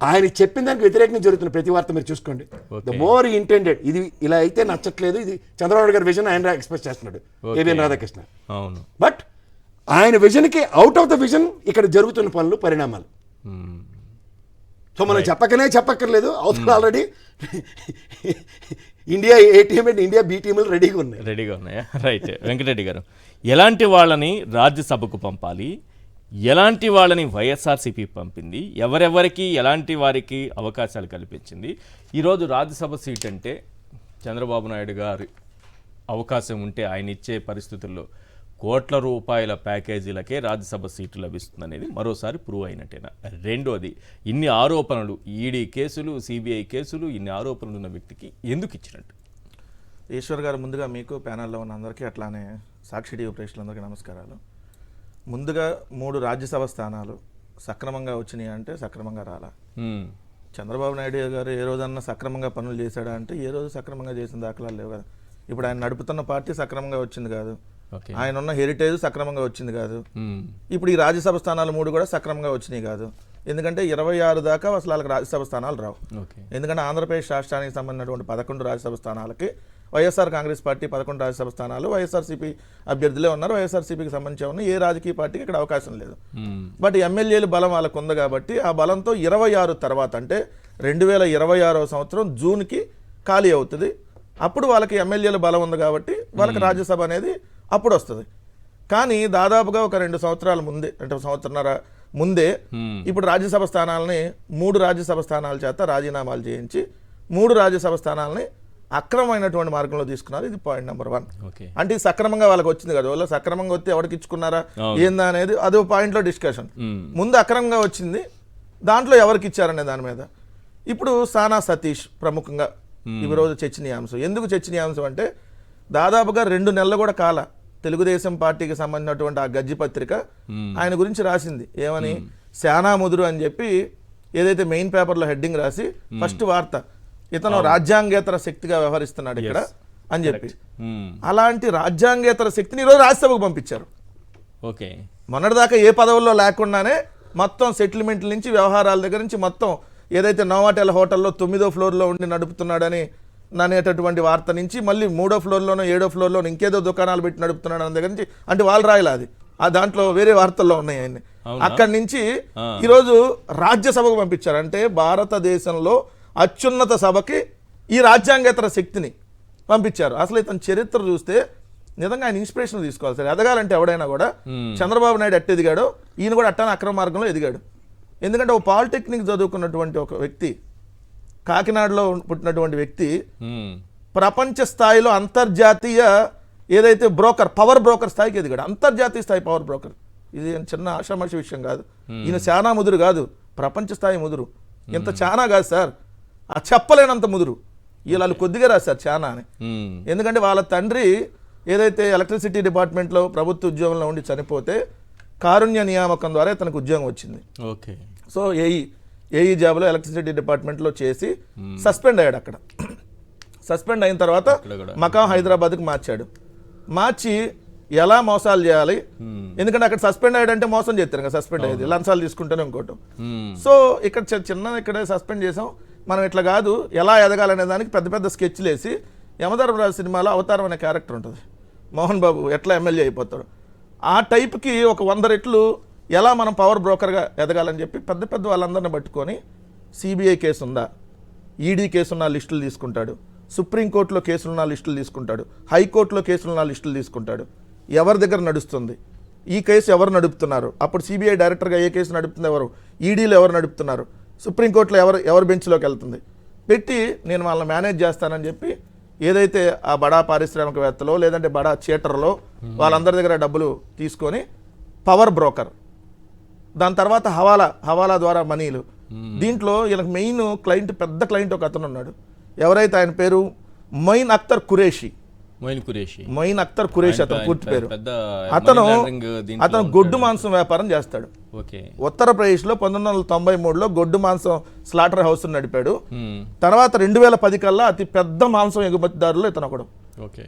ఆయన చెప్పిన దానికి వ్యతిరేకంగా జరుగుతున్న ప్రతి వార్త మీరు చూసుకోండి. ద మోర్ ఇంటెండెడ్, ఇది ఇలా అయితే నచ్చట్లేదు, ఇది చంద్రబాబు గారి విజన్ ఆయన ఎక్స్ప్రెస్ చేస్తున్నాడు ఏబిఎన్ రాధాకృష్ణ. అవును. బట్ ఆయన విజన్కి అవుట్ ఆఫ్ ద విజన్ ఇక్కడ జరుగుతున్న పనులు పరిణామాలు. సో మనం చెప్పక్కర్లేదు, అవతల already India A team and India B టీములు రెడీగా ఉన్నాయా? రైట్. వెంకటరెడ్డి గారు, ఎలాంటి వాళ్ళని రాజ్యసభకు పంపాలి, ఎలాంటి వాళ్ళని వైఎస్ఆర్సీపీ పంపింది, ఎవరెవరికి ఎలాంటి వారికి అవకాశాలు కల్పించింది? ఈరోజు రాజ్యసభ సీట్ అంటే చంద్రబాబు నాయుడు గారి అవకాశం ఉంటే ఆయన ఇచ్చే పరిస్థితుల్లో కోట్ల రూపాయల ప్యాకేజీలకే రాజ్యసభ సీటు లభిస్తుందనేది మరోసారి ప్రూవ్ అయినట్టేనా? రెండోది, ఇన్ని ఆరోపణలు, ఈడీ కేసులు, సిబిఐ కేసులు, ఇన్ని ఆరోపణలు ఉన్న వ్యక్తికి ఎందుకు ఇచ్చినట్టు? ఈశ్వర్ గారు, ముందుగా మీకు ప్యానల్లో ఉన్న అందరికీ, అట్లానే సాక్షి టీవీ ప్రేక్షకులందరికీ నమస్కారాలు. ముందుగా 3 రాజ్యసభ స్థానాలు సక్రమంగా వచ్చినాయి అంటే సక్రమంగా రాలా. చంద్రబాబు నాయుడు గారు ఏ రోజన్నా సక్రమంగా పనులు చేశాడా అంటే ఏ రోజు సక్రమంగా చేసిన దాఖలాలు లేవు కదా. ఇప్పుడు ఆయన నడుపుతున్న పార్టీ సక్రమంగా వచ్చింది కాదు, ఆయన ఉన్న హెరిటేజ్ సక్రమంగా వచ్చింది కాదు. ఇప్పుడు ఈ రాజ్యసభ స్థానాలు 3 కూడా సక్రమంగా వచ్చినాయి కాదు. ఎందుకంటే 26 దాకా అసలు వాళ్ళకి రాజ్యసభ స్థానాలు రావు. ఎందుకంటే ఆంధ్రప్రదేశ్ రాష్ట్రానికి సంబంధించినటువంటి 11 రాజ్యసభ స్థానాలకి వైఎస్ఆర్ కాంగ్రెస్ పార్టీ 11 రాజ్యసభ స్థానాలు, వైఎస్ఆర్సీపీ అభ్యర్థులే ఉన్నారు. వైఎస్ఆర్సీపీకి సంబంధించి ఉన్న ఏ రాజకీయ పార్టీకి ఇక్కడ అవకాశం లేదు. బట్ ఎమ్మెల్యేలు బలం వాళ్ళకు ఉంది కాబట్టి ఆ బలంతో 26 తర్వాత అంటే 2026 సంవత్సరం జూన్కి ఖాళీ అవుతుంది. అప్పుడు వాళ్ళకి ఎమ్మెల్యేల బలం ఉంది కాబట్టి వాళ్ళకి రాజ్యసభ అనేది అప్పుడు వస్తుంది. కానీ దాదాపుగా ఒక 2 సంవత్సరాల ముందే, అంటే సంవత్సరన్నర ముందే ఇప్పుడు రాజ్యసభ స్థానాలని 3 రాజ్యసభ స్థానాల చేత రాజీనామాలు చేయించి 3 రాజ్యసభ స్థానాలని అక్రమమైనటువంటి మార్గంలో తీసుకున్నారు. ఇది పాయింట్ నెంబర్ 1. అంటే ఇది సక్రమంగా వాళ్ళకి వచ్చింది కదా, వాళ్ళు సక్రమంగా వస్తే ఎవరికి ఇచ్చుకున్నారా ఏందా అనేది అదో పాయింట్లో డిస్కషన్. ముందు అక్రమంగా వచ్చింది, దాంట్లో ఎవరికి ఇచ్చారనే దాని మీద ఇప్పుడు సానా సతీష్ ప్రముఖంగా ఈ రోజు చర్చనీయాంశం. ఎందుకు చర్చనీయాంశం అంటే దాదాపుగా 2 నెలలు కూడా కాల తెలుగుదేశం పార్టీకి సంబంధించినటువంటి ఆ గజ్జి పత్రిక ఆయన గురించి రాసింది. ఏమని? శానా ముదురు అని చెప్పి ఏదైతే మెయిన్ పేపర్లో హెడ్డింగ్ రాసి ఫస్ట్ వార్త, ఇతను రాజ్యాంగేతర శక్తిగా వ్యవహరిస్తున్నాడు ఇక్కడ అని చెప్పి. అలాంటి రాజ్యాంగేతర శక్తిని ఈరోజు రాజ్యసభకు పంపించారు. మొన్నటిదాకా ఏ పదవుల్లో లేకుండానే మొత్తం సెటిల్మెంట్ల నుంచి వ్యవహారాల దగ్గర నుంచి మొత్తం ఏదైతే నోవాటెల్ హోటల్లో 9వ ఫ్లోర్లో ఉండి నడుపుతున్నాడని అనేటటువంటి వార్త నుంచి మళ్ళీ 3వ ఫ్లోర్లోనో 7వ ఫ్లోర్లోనో ఇంకేదో దుకాణాలు పెట్టి నడుపుతున్నాడు అన్న దగ్గర నుంచి, అంటే వాళ్ళు రాయలే అది, ఆ దాంట్లో వేరే వార్తల్లో ఉన్నాయి ఆయన్ని. అక్కడి నుంచి ఈరోజు రాజ్యసభకు పంపించారు. అంటే భారతదేశంలో అత్యున్నత సభకి ఈ రాజ్యాంగేతర శక్తిని పంపించారు. అసలు ఇతని చరిత్ర చూస్తే నిజంగా ఆయన ఇన్స్పిరేషన్ తీసుకోవాలి సార్. ఎదగాలంటే ఎవడైనా కూడా చంద్రబాబు నాయుడు ఎట్టు ఎదిగాడో ఈయన కూడా అట్టానే అక్రమ మార్గంలో ఎదిగాడు. ఎందుకంటే ఒక పాలిటెక్నిక్ చదువుకున్నటువంటి ఒక వ్యక్తి, కాకినాడలో పుట్టినటువంటి వ్యక్తి ప్రపంచ స్థాయిలో అంతర్జాతీయ ఏదైతే బ్రోకర్, పవర్ బ్రోకర్ స్థాయికి ఎదిగాడు. అంతర్జాతీయ స్థాయి పవర్ బ్రోకర్. ఇది చిన్న ఆషామాషి విషయం కాదు. ఈయన చానా ముదురు కాదు, ప్రపంచ స్థాయి ముదురు. ఇంత చానా కాదు సార్, ఆ చెప్పలేనంత ముదురు. వీళ్ళు కొద్దిగా రాశారు చానా అని. ఎందుకంటే వాళ్ళ తండ్రి ఏదైతే ఎలక్ట్రిసిటీ డిపార్ట్మెంట్లో ప్రభుత్వ ఉద్యోగంలో ఉండి చనిపోతే కారుణ్య నియామకం ద్వారా తనకు ఉద్యోగం వచ్చింది. సో ఏఈ జాబ్లో ఎలక్ట్రిసిటీ డిపార్ట్మెంట్లో చేసి సస్పెండ్ అయ్యాడు. అక్కడ సస్పెండ్ అయిన తర్వాత మకాం హైదరాబాద్కి మార్చాడు. మార్చి ఎలా మోసాలు చేయాలి, ఎందుకంటే అక్కడ సస్పెండ్ అయ్యాడంటే మోసం చేస్తారు కదా, సస్పెండ్ అయ్యేది లంచాలు తీసుకుంటేనే ఇంకోటి. సో ఇక్కడ చిన్న ఇక్కడే సస్పెండ్ చేసాం, మనం ఇట్లా కాదు ఎలా ఎదగాలనే దానికి పెద్ద పెద్ద స్కెచ్లు వేసి, యమధర్మరాజు సినిమాలో అవతారం అనే క్యారెక్టర్ ఉంటుంది, మోహన్ బాబు ఎట్లా ఎమ్మెల్యే అయిపోతాడు, ఆ టైప్కి ఒక 100 రెట్లు ఎలా మనం పవర్ బ్రోకర్గా ఎదగాలని చెప్పి పెద్ద పెద్ద వాళ్ళందరినీ పట్టుకొని సిబిఐ కేసు ఉందా, ఈడీ కేసున్న లిస్టులు తీసుకుంటాడు, సుప్రీంకోర్టులో కేసులున్న లిస్టులు తీసుకుంటాడు, హైకోర్టులో కేసులున్న లిస్టులు తీసుకుంటాడు, ఎవరి దగ్గర నడుస్తుంది, ఈ కేసు ఎవరు నడుపుతున్నారు, అప్పుడు సిబిఐ డైరెక్టర్గా ఏ కేసు నడుపుతుంది ఎవరు, ఈడీలో ఎవరు నడుపుతున్నారు, సుప్రీంకోర్టులో ఎవరు బెంచ్లోకి వెళ్తుంది పెట్టి నేను వాళ్ళని మేనేజ్ చేస్తానని చెప్పి ఏదైతే ఆ బడా పారిశ్రామికవేత్తలో లేదంటే బడా చీటర్లో వాళ్ళందరి దగ్గర డబ్బులు తీసుకొని పవర్ బ్రోకర్, దాని తర్వాత హవాలా ద్వారా మనీలు. దీంట్లో వీళ్ళకి మెయిన్ క్లయింట్, పెద్ద క్లయింట్ ఒక అతను ఉన్నాడు. ఎవరైతే ఆయన పేరు మొయిన్ అఖ్తర్ ఖురేషి, మొయిన్ ఖురేషి. మొయిన్ అఖ్తర్ ఖురేషి అతను పూర్తి పేరు. పెద్ద అతను money laundering దీంట్లో అతను గొడ్డు మాంసం వ్యాపారం చేస్తాడు. ఓకే. ఉత్తరప్రదేశ్లో 1993లో గొడ్డు మాంసం స్లాటర్ హౌస్ నడిపాడు. తర్వాత 2010 కల్లా అతి పెద్ద మాంసం ఎగుమతిదారులు ఇతను ఒకడు. ఓకే.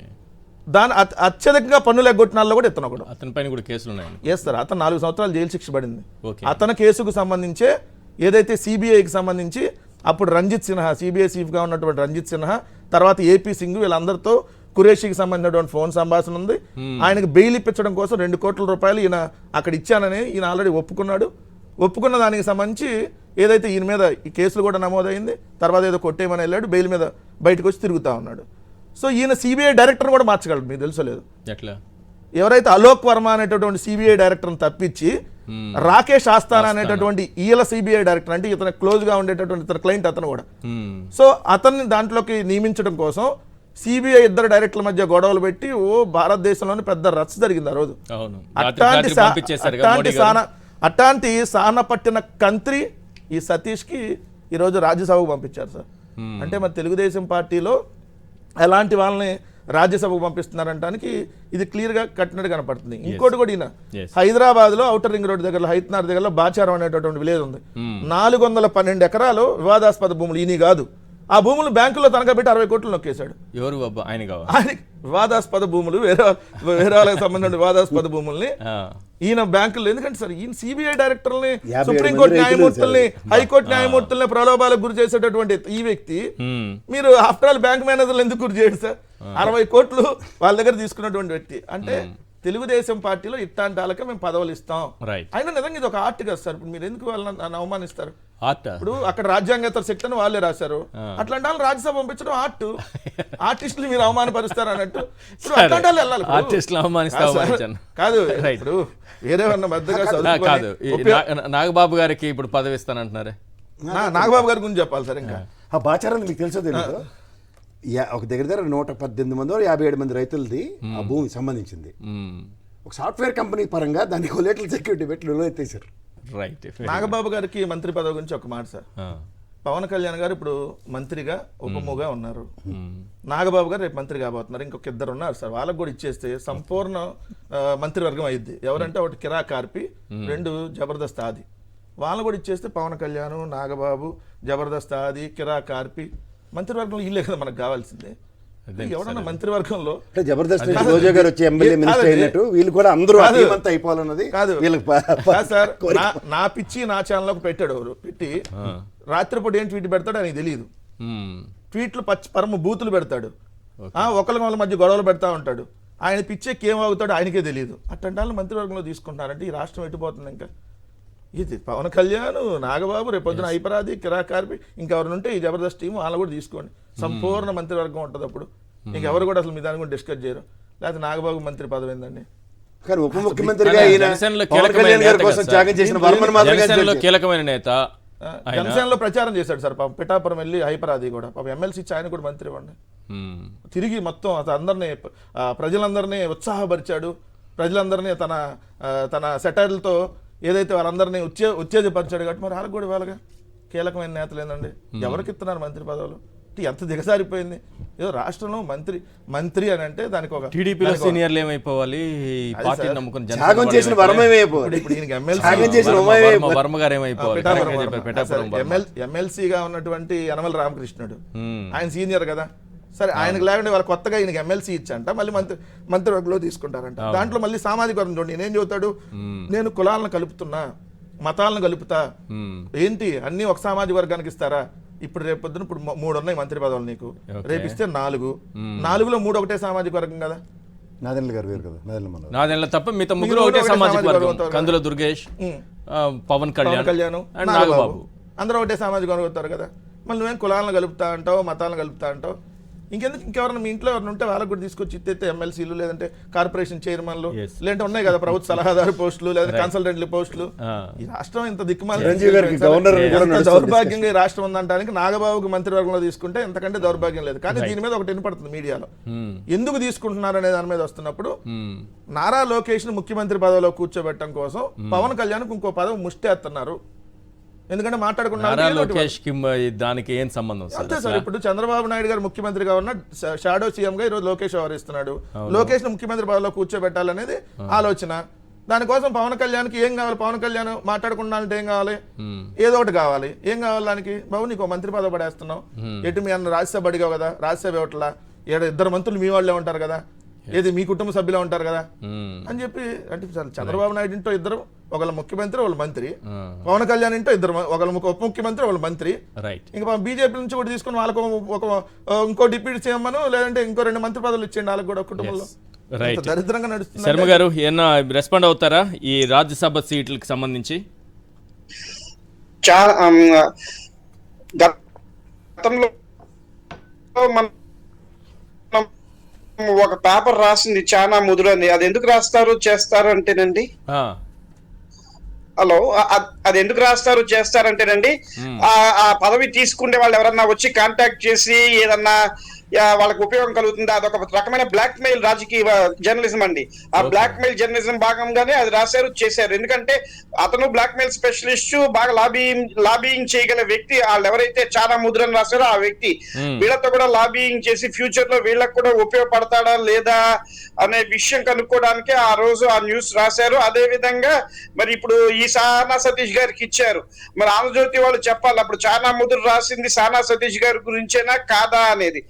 దాని అత్యధికంగా పన్నులు ఎగ్గొట్టినాల్లో కూడా ఇతను ఒకడు. అతని పైన కూడా కేసులు ఉన్నాయి. సార్ అతను 4 సంవత్సరాలు జైలు శిక్ష పడింది. ఓకే. అతని కేసుకు సంబంధించే ఏదైతే సిబిఐకి సంబంధించి అప్పుడు రంజిత్ సిన్హా, సిబిఐ చీఫ్గా ఉన్నటువంటి రంజిత్ సిన్హా, తర్వాత ఏపీ సింగ్, వీళ్ళందరితో ఖురేషికి సంబంధించినటువంటి ఫోన్ సంభాషణ ఉంది. ఆయనకు బెయిల్ ఇప్పించడం కోసం 2 కోట్ల రూపాయలు ఈయన అక్కడ ఇచ్చానని ఈయన ఆల్రెడీ ఒప్పుకున్నాడు. ఒప్పుకున్న దానికి సంబంధించి ఏదైతే ఈయన మీద ఈ కేసులు కూడా నమోదైంది. తర్వాత ఏదో కొట్టేయమని వెళ్ళాడు, బెయిల్ మీద బయటకు వచ్చి తిరుగుతూ ఉన్నాడు. సో ఈయన సిబిఐ డైరెక్టర్ కూడా మార్చగలడు, మీకు తెలుసలేదు. ఎట్లా? ఎవరైతే అలోక్ వర్మ అనేటటువంటి సిబిఐ డైరెక్టర్ని తప్పించి రాకేష్ ఆస్థానా అనేటటువంటి ఈల సిబిఐ డైరెక్టర్, అంటే ఇతను క్లోజ్ గా ఉండేటటువంటి ఇతర క్లయింట్ అతను కూడా. సో అతన్ని దాంట్లోకి నియమించడం కోసం సిబిఐ ఇద్దరు డైరెక్టర్ల మధ్య గొడవలు పెట్టి భారతదేశంలోని పెద్ద రచ్చ జరిగింది ఆ రోజు. అట్లాంటి సాన పట్టిన కంత్రి ఈ సతీష్ కి ఈరోజు రాజ్యసభకు పంపించారు సార్. అంటే మరి తెలుగుదేశం పార్టీలో ఎలాంటి వాళ్ళని రాజ్యసభకు పంపిస్తున్నారంటానికి ఇది క్లియర్ గా కట్టినట్టు కనపడుతుంది. ఇంకోటి కూడా ఈయన హైదరాబాద్ లో ఔటర్ రింగ్ రోడ్ దగ్గర హైత్నార్ దగ్గర బాచారం అనేటటువంటి విలేజ్ ఉంది. 412 ఎకరాలు వివాదాస్పద భూములు. ఈయన కాదు, ఆ భూములు బ్యాంకులో తనఖా పెట్టి 60 కోట్లు నొక్కేశాడు. ఎవరు ఆయన వివాదాస్పద భూములు, వేరే వాళ్ళకి సంబంధించిన వివాదాస్పద భూముల్ని ఈయన బ్యాంకుల్లో, ఎందుకంటే సార్ ఈయన సిబిఐ డైరెక్టర్లని, సుప్రీంకోర్టు న్యాయమూర్తుల్ని, హైకోర్టు న్యాయమూర్తుల్ని ప్రలోభాలకు గురి చేసేటటువంటి ఈ వ్యక్తి మీరు ఆఫ్టర్ ఆల్ బ్యాంక్ మేనేజర్లు ఎందుకు గురి చేయడు సార్? 60 కోట్లు వాళ్ళ దగ్గర తీసుకున్నటువంటి వ్యక్తి. అంటే తెలుగుదేశం పార్టీలో ఇట్లాంటి వాళ్ళకే మేము పదవులు ఇస్తాం. అయినా నిజంగా ఇది ఒక ఆర్ట్ కదా సార్. ఇప్పుడు మీరు ఎందుకు వాళ్ళని అవమానిస్తారు? ఇప్పుడు అక్కడ రాజ్యాంగేతర శక్తి అని వాళ్ళే రాశారు. అట్లాంటి వాళ్ళు రాజ్యసభ పంపించడం ఆర్ట్. ఆర్టిస్టులు మీరు అవమానపరుస్తారు అన్నట్టు అట్లాంటి వాళ్ళు వెళ్ళాలి. కాదు ఇప్పుడు వేరే మధ్యగా కాదు. నాగబాబు గారికి ఇప్పుడు పదవి ఇస్తానంటున్నారే, నాగబాబు గారి గురించి చెప్పాలి సార్. ఇంకా ఆ బాచారం మీకు తెలుసో తెలియదు, ఒక దగ్గర 118 మంది 57 మంది రైతులది ఆ భూమి సంబంధించింది. ఒక సాఫ్ట్వేర్ కంపెనీ పరంగా దాన్ని కొలేటల్ సెక్యూరిటీ పెట్టి లోన్ ఎత్తేసారు. రైట్. నాగబాబు గారికి మంత్రి పదవి గురించి ఒక మాట సార్. పవన్ కళ్యాణ్ గారు ఇప్పుడు మంత్రిగా ఉపముగా ఉన్నారు. నాగబాబు గారు రేపు మంత్రి కాబోతున్నారు. ఇంకొక 2 ఉన్నారు సార్. వాళ్ళకు కూడా ఇచ్చేస్తే సంపూర్ణ మంత్రివర్గం అయింది. ఎవరంటే ఒకటి కిరా కార్పి, 2 జబర్దస్త్ ఆది. వాళ్ళని కూడా ఇచ్చేస్తే పవన్ కళ్యాణ్, నాగబాబు, జబర్దస్త్ ఆది, కిరా కార్పి మంత్రివర్గంలో వీళ్ళే కదా మనకు కావాల్సిందే. ఎవడన్నా మంత్రివర్గంలో జబర్దస్త్ రోజా గారు వచ్చి ఎమ్మెల్యే మినిస్టర్ అయినట్టు వీళ్ళు కూడా అందరూ అయిపోవాలన్నది కాదు సార్. నా పిచ్చి నా ఛానల్ పెట్టాడు ఎవరు పెట్టి రాత్రిపూట ఏం ట్వీట్ పెడతాడు ఆయనకి తెలియదు. ట్వీట్లు పరమ బూతులు పెడతాడు, ఒకరి వాళ్ళ మధ్య గొడవలు పెడతా ఉంటాడు. ఆయన పిచ్చెక్కి ఏమవుతాడు ఆయనకే తెలియదు. అట్లాంటి వాళ్ళు మంత్రివర్గంలో తీసుకుంటారంటే ఈ రాష్ట్రం ఎట్టిపోతుంది. ఇంకా ఇది పవన్ కళ్యాణ్, నాగబాబు, రేపొద్దున ఐపరాది, కిరాకార్పి, ఇంకెవరిని ఉంటే ఈ జబర్దస్త్ టీం వాళ్ళు కూడా తీసుకోండి. సంపూర్ణ మంత్రివర్గం ఉంటుంది అప్పుడు. ఇంకెవరు కూడా అసలు మీ దాని కూడా డిస్కస్ చేయరు. లేకపోతే నాగబాబు మంత్రి పదవి ఏందండి? కానీ ఉప ముఖ్యమంత్రిగా కీలకమైన నేత జనసేనలో ప్రచారం చేశాడు సార్. పాపం పిఠాపురం వెళ్ళి హైపరాది కూడా పాపం ఎమ్మెల్సీ ఇచ్చి ఆయన కూడా మంత్రి ఇవ్వండి. తిరిగి మొత్తం అందరినీ ప్రజలందరినీ ఉత్సాహపరిచాడు. ప్రజలందరినీ తన సెటైర్లతో ఏదైతే వాళ్ళందరినీ ఉత్తేజపరిచాడు. కాబట్టి మరి వాళ్ళకి కూడా వాళ్ళగా కీలకమైన నేతలు ఏందండి? ఎవరికి ఇస్తున్నారు మంత్రి పదవులు? ఎంత దిగసారిపోయింది. ఏదో రాష్ట్రంలో మంత్రి అని అంటే దానికి ఒక టీడీపీలో సీనియర్లు ఏమైపోవాలి, ఎమ్మెల్సీగా ఉన్నటువంటి యనమల రామకృష్ణుడు ఆయన సీనియర్ కదా. సరే ఆయనకు లేకుండా వాళ్ళ కొత్తగా ఈయనకి ఎమ్మెల్సీ ఇచ్చంట, మళ్ళీ మంత్రివర్గంలో తీసుకుంటారంట. దాంట్లో మళ్ళీ సామాజిక వర్గం చూడండి. నేనేం చెబుతాడు, నేను కులాలను కలుపుతున్నా, మతాలను కలుపుతా, ఏంటి అన్ని ఒక సామాజిక వర్గానికి ఇస్తారా? ఇప్పుడు రేపొద్దున ఇప్పుడు 3 ఉన్నాయి మంత్రి పదవులు నీకు, రేపు ఇస్తే 4, 4లో 3 ఒకటే సామాజిక వర్గం కదా. నాదెండ్ల గారు వేరు కదా, నాదెండ్ల తప్ప మిగతా 3 ఒకటే సామాజిక వర్గం. కందుల దుర్గేష్, పవన్ కళ్యాణ్, నాగబాబు అందరూ ఒకటే సామాజిక వర్గం అవుతారు కదా. మళ్ళీ నువ్వేం కులాలను కలుపుతా అంటావు, మతాలను కలుపుతా అంటావు. ఇంకెందుకు ఇంకెవరైనా మీ ఇంట్లో ఎవరైనా ఉంటే వాళ్ళకి కూడా తీసుకొచ్చి ఇస్తే ఎమ్మెల్సీలు, లేదంటే కార్పొరేషన్ చైర్మన్లు, లేదంటే ఉన్నాయి కదా ప్రభుత్వ సలహాదారు పోస్టులు, లేదా కన్సల్టెంట్ల పోస్టులు. ఈ రాష్ట్రం ఇంత దిక్కుమాలి దౌర్భాగ్యంగా ఈ రాష్ట్రం ఉందంటానికి నాగబాబుకి మంత్రివర్గంలో తీసుకుంటే ఎంతకంటే దౌర్భాగ్యం లేదు. కానీ దీని మీద ఒకటి వినపడుతుంది మీడియాలో, ఎందుకు తీసుకుంటున్నారు అనే దాని మీద వస్తున్నప్పుడు నారా లోకేష్ ని ముఖ్యమంత్రి పదవిలో కూర్చోబెట్టడం కోసం పవన్ కళ్యాణ్కి ఇంకో పదవి ముష్టేస్తున్నారు. ఎందుకంటే నారా మాట్లాడుకున్నారు లోకేష్ కి దానికి ఏం సంబంధం సార్ అంతే సార్. ఇప్పుడు చంద్రబాబు నాయుడు గారు ముఖ్యమంత్రిగా ఉన్న షాడో సీఎం గా ఈరోజు లోకేష్ వ్యవహరిస్తున్నాడు. లోకేష్ ను ముఖ్యమంత్రి పదవిలో కూర్చోబెట్టాలనేది ఆలోచన. దానికోసం పవన్ కళ్యాణ్కి ఏం కావాలి? పవన్ కళ్యాణ్ మాట్లాడుకుంటానంటే ఏం కావాలి? ఏదో ఒకటి కావాలి. ఏం కావాలి దానికి? బాబు నీకు మంత్రి పదవి పడేస్తున్నావు, ఎటు మీ అన్న రాజ్యసభ అడిగావు కదా, రాజ్యసభ ఇవ్వట్లా, ఇద్దరు మంత్రులు మీ వాళ్ళే ఉంటారు కదా, ఏది మీ కుటుంబ సభ్యులే ఉంటారు కదా అని చెప్పి. అంటే చంద్రబాబు నాయుడు ఇంటో ఇద్దరు, ఒకళ్ళ ముఖ్యమంత్రి ఒకళ్ళ మంత్రి, పవన్ కళ్యాణ్ ఇంటో ఇద్దరు, ఒకళ్ళ ఉప ముఖ్యమంత్రి ఒకళ్ళ మంత్రి. ఇంకా బీజేపీ నుంచి కూడా తీసుకుని వాళ్ళకు ఒక ఇంకో డిప్యూటీ సీఎం అను, లేదంటే ఇంకో 2 మంత్రి పదవులు ఇచ్చేయండి వాళ్ళకి కూడా కుటుంబంలో. దరిద్రంగా నడుస్తుంది. శర్మ గారు ఏమన్నా రెస్పాండ్ అవుతారా ఈ రాజ్యసభ సీట్లకు సంబంధించి? గతంలో మనం ఒక పేపర్ రాసింది చాలా ముదురని. అది ఎందుకు రాస్తారు చేస్తారు అంటేనండి, హలో, అది ఎందుకు రాస్తారు చేస్తారంటేనండి, ఆ పదవి తీసుకునే వాళ్ళు ఎవరన్నా వచ్చి కాంటాక్ట్ చేసి ఏదన్నా వాళ్ళకి ఉపయోగం కలుగుతుంది. అదొక రకమైన బ్లాక్ మెయిల్ రాజకీయ జర్నలిజం అండి. ఆ బ్లాక్ మెయిల్ జర్నలిజం భాగంగానే అది రాశారు, చేశారు. ఎందుకంటే అతను బ్లాక్ మెయిల్ స్పెషలిస్ట్, బాగా లాబీయింగ్ చేయగల వ్యక్తి. వాళ్ళు ఎవరైతే చాలా ముద్రను రాశారో ఆ వ్యక్తి వీళ్ళతో కూడా లాబీయింగ్ చేసి ఫ్యూచర్ లో వీళ్ళకి కూడా ఉపయోగపడతాడా లేదా అనే విషయం కనుక్కోవడానికి ఆ రోజు ఆ న్యూస్ రాశారు. అదే విధంగా మరి ఇప్పుడు ఈ సానా సతీష్ గారికి ఇచ్చారు. మరి ఆంధ్రజ్యోతి వాళ్ళు చెప్పాలి అప్పుడు చాలా ముద్ర రాసింది సానా సతీష్ గారి గురించేనా కాదా అనేది.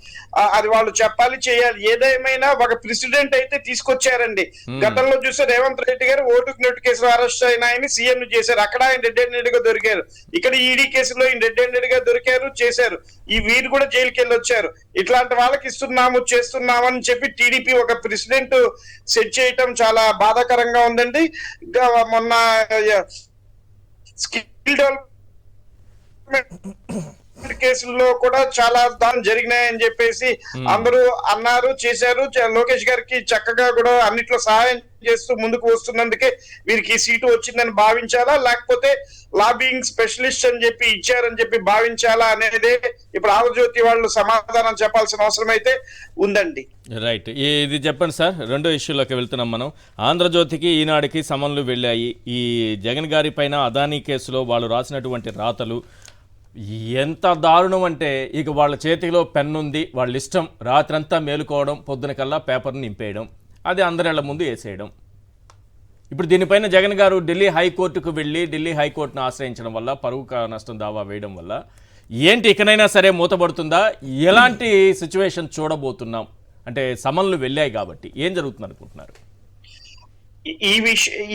అది వాళ్ళు చెప్పాలి, చేయాలి. ఏదేమైనా ఒక ప్రెసిడెంట్ అయితే తీసుకొచ్చారండి. గతంలో చూస్తే రేవంత్ రెడ్డి గారు ఓటుకు నోటు కేసులో అరెస్ట్ అయిన ఆయన సీఎం చేశారు. అక్కడ ఆయన రెడ్ హ్యాండెడ్ గా దొరికారు. ఇక్కడ ఈడీ కేసులో ఆయన రెడ్ హ్యాండెడ్ గా దొరికారు, చేశారు. ఈ వీరు కూడా జైలుకి వెళ్ళి వచ్చారు. ఇట్లాంటి వాళ్ళకి ఇస్తున్నాము చేస్తున్నాము అని చెప్పి టీడీపీ ఒక ప్రెసిడెంట్ సెట్ చేయటం చాలా బాధాకరంగా ఉందండి. మొన్న స్కిల్ డెవలప్మెంట్ కేసుల్లో కూడా చాలా దాని జరిగినాయని చెప్పేసి అందరూ అన్నారు, చేశారు. లోకేష్ గారికి చక్కగా కూడా అన్నిట్లో సహాయం చేస్తూ ముందుకు వస్తున్నందుకే వీరికి సీటు వచ్చిందని భావించాలా, లేకపోతే లాబింగ్ స్పెషలిస్ట్ అని చెప్పి ఇచ్చారని చెప్పి భావించాలా అనేదే ఇప్పుడు ఆంధ్రజ్యోతి వాళ్ళు సమాధానం చెప్పాల్సిన అవసరం అయితే ఉందండి. రైట్, ఇది చెప్పండి సార్. రెండో ఇష్యూలోకి వెళ్తున్నాం మనం. ఆంధ్రజ్యోతికి ఈనాడుకి సమన్లు వెళ్ళాయి. ఈ జగన్ గారి పైన అదానీ కేసులో వాళ్ళు రాసినటువంటి రాతలు ఎంత దారుణం అంటే, ఇక వాళ్ళ చేతిలో పెన్ను ఉంది, వాళ్ళ ఇష్టం, రాత్రంతా మేలుకోవడం, పొద్దున కల్లా పేపర్ని నింపేయడం, అది అందరిళ్ల ముందు వేసేయడం. ఇప్పుడు దీనిపైన జగన్ గారు ఢిల్లీ హైకోర్టుకు వెళ్ళి ఢిల్లీ హైకోర్టును ఆశ్రయించడం వల్ల, పరువు నష్టం దావా వేయడం వల్ల ఏంటి ఇకనైనా సరే మూతపడుతుందా? ఎలాంటి సిచ్యువేషన్ చూడబోతున్నాం? అంటే సమన్లు వెళ్ళాయి కాబట్టి ఏం జరుగుతుంది అనుకుంటున్నారు?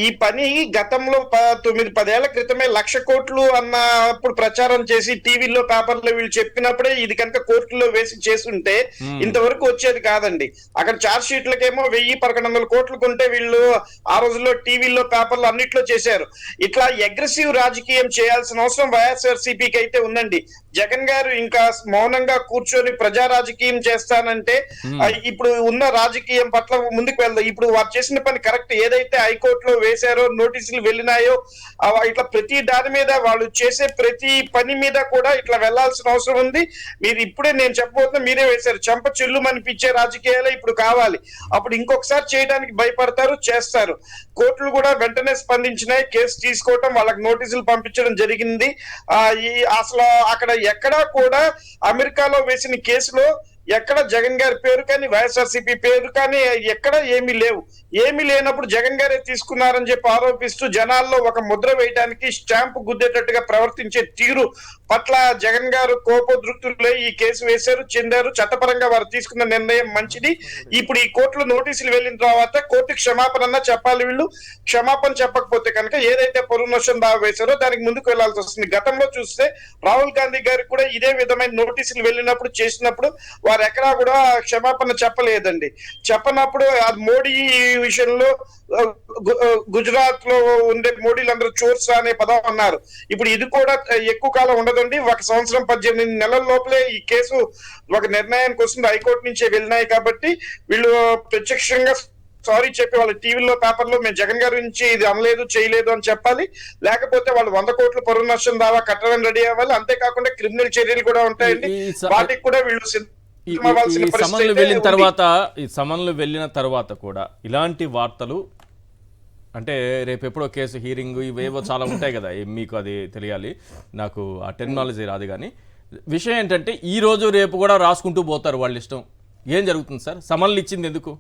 ఈ పని గతంలో 9-10 ఏళ్ల క్రితమే 1,00,000 కోట్లు అన్నప్పుడు ప్రచారం చేసి టీవీలో పేపర్లో వీళ్ళు చెప్పినప్పుడే ఇది కనుక కోర్టులో వేసి చేస్తుంటే ఇంతవరకు వచ్చేది కాదండి. అక్కడ చార్జ్ షీట్లకేమో 1,000-1,100 కోట్లు కొంటే వీళ్ళు ఆ రోజుల్లో టీవీలో పేపర్లు అన్నిట్లో చేశారు. ఇట్లా అగ్రెసివ్ రాజకీయం చేయాల్సిన అవసరం వైఎస్ఆర్సీపీకి అయితే ఉందండి. జగన్ గారు ఇంకా మౌనంగా కూర్చొని ప్రజా రాజకీయం చేస్తానంటే ఇప్పుడు ఉన్న రాజకీయం పట్ల ముందుకు వెళ్దాం. ఇప్పుడు వారు చేసిన పని కరెక్ట్. ఏదైతే హైకోర్టులో వేశారో, నోటీసులు వెళ్ళినాయో, ఇట్లా ప్రతి దాని మీద వాళ్ళు చేసే ప్రతి పని మీద కూడా ఇట్లా వెళ్లాల్సిన అవసరం ఉంది. మీరు ఇప్పుడే నేను చెప్పబోతున్నా, మీరే వేశారు. చెంప చెల్లు అనిపించే రాజకీయాలే ఇప్పుడు కావాలి. అప్పుడు ఇంకొకసారి చేయడానికి భయపడతారు, చేస్తారు. కోర్టులు కూడా వెంటనే స్పందించినాయి, కేసు తీసుకోవటం, వాళ్ళకి నోటీసులు పంపించడం జరిగింది. అసలు అక్కడ ఎక్కడా కూడా అమెరికాలో వేసిన కేసులో ఎక్కడ జగన్ గారి పేరు కానీ వైఎస్ఆర్సీపీ పేరు కానీ ఎక్కడ ఏమీ లేవు. ఏమీ లేనప్పుడు జగన్ గారే తీసుకున్నారని చెప్పి ఆరోపిస్తూ జనాల్లో ఒక ముద్ర వేయడానికి, స్టాంపు గుద్దేటట్టుగా ప్రవర్తించే తీరు పట్ల జగన్ గారు కోపోద్రుక్తులై ఈ కేసు వేశారు, చెందారు. చట్టపరంగా వారు తీసుకున్న నిర్ణయం మంచిది. ఇప్పుడు ఈ కోర్టులో నోటీసులు వెళ్ళిన తర్వాత కోర్టుకి క్షమాపణ చెప్పాలి. వీళ్ళు క్షమాపణ చెప్పకపోతే కనుక ఏదైతే పరువు నష్టం దావా వేశారో దానికి ముందుకు వెళ్లాల్సి వస్తుంది. గతంలో చూస్తే రాహుల్ గాంధీ గారికి కూడా ఇదే విధమైన నోటీసులు వెళ్ళినప్పుడు చేసినప్పుడు వారు ఎక్కడా కూడా క్షమాపణ చెప్పలేదండి. చెప్పనప్పుడు అది మోడీ విషయంలో గుజరాత్ లో ఉండే మోడీలందరూ చోర్స్ అనే పదం అన్నారు. ఇప్పుడు ఇది కూడా ఎక్కువ కాలం ఉండదండి. 1 సంవత్సరం 18 నెలల లోపలే ఈ కేసు ఒక నిర్ణయానికి వస్తుంది. హైకోర్టు నుంచే వెళ్ళినాయి కాబట్టి వీళ్ళు ప్రత్యక్షంగా సారీ చెప్పి వాళ్ళ టీవీలో పేపర్లో మేము జగన్ గారి నుంచి ఇది అనలేదు, చేయలేదు అని చెప్పాలి. లేకపోతే వాళ్ళు 100 కోట్ల పరువు నష్టం దావా కట్టడానికి రెడీ అవ్వాలి. అంతేకాకుండా క్రిమినల్ చర్యలు కూడా ఉంటాయండి. వాటికి కూడా వీళ్ళు సమన్లు వెళ్ళిన తర్వాత కూడా ఇలాంటి వార్తలు అంటే రేపు ఎప్పుడో కేసు హీరింగ్ ఇవేవో చాలా ఉంటాయి కదా, మీకు అది తెలియాలి, నాకు ఆ టెక్నాలజీ రాదు. కానీ విషయం ఏంటంటే ఈ రోజు రేపు కూడా రాసుకుంటూ పోతారు వాళ్ళ ఇష్టం. ఏం జరుగుతుంది సార్? సమన్లు ఇచ్చింది ఎందుకు?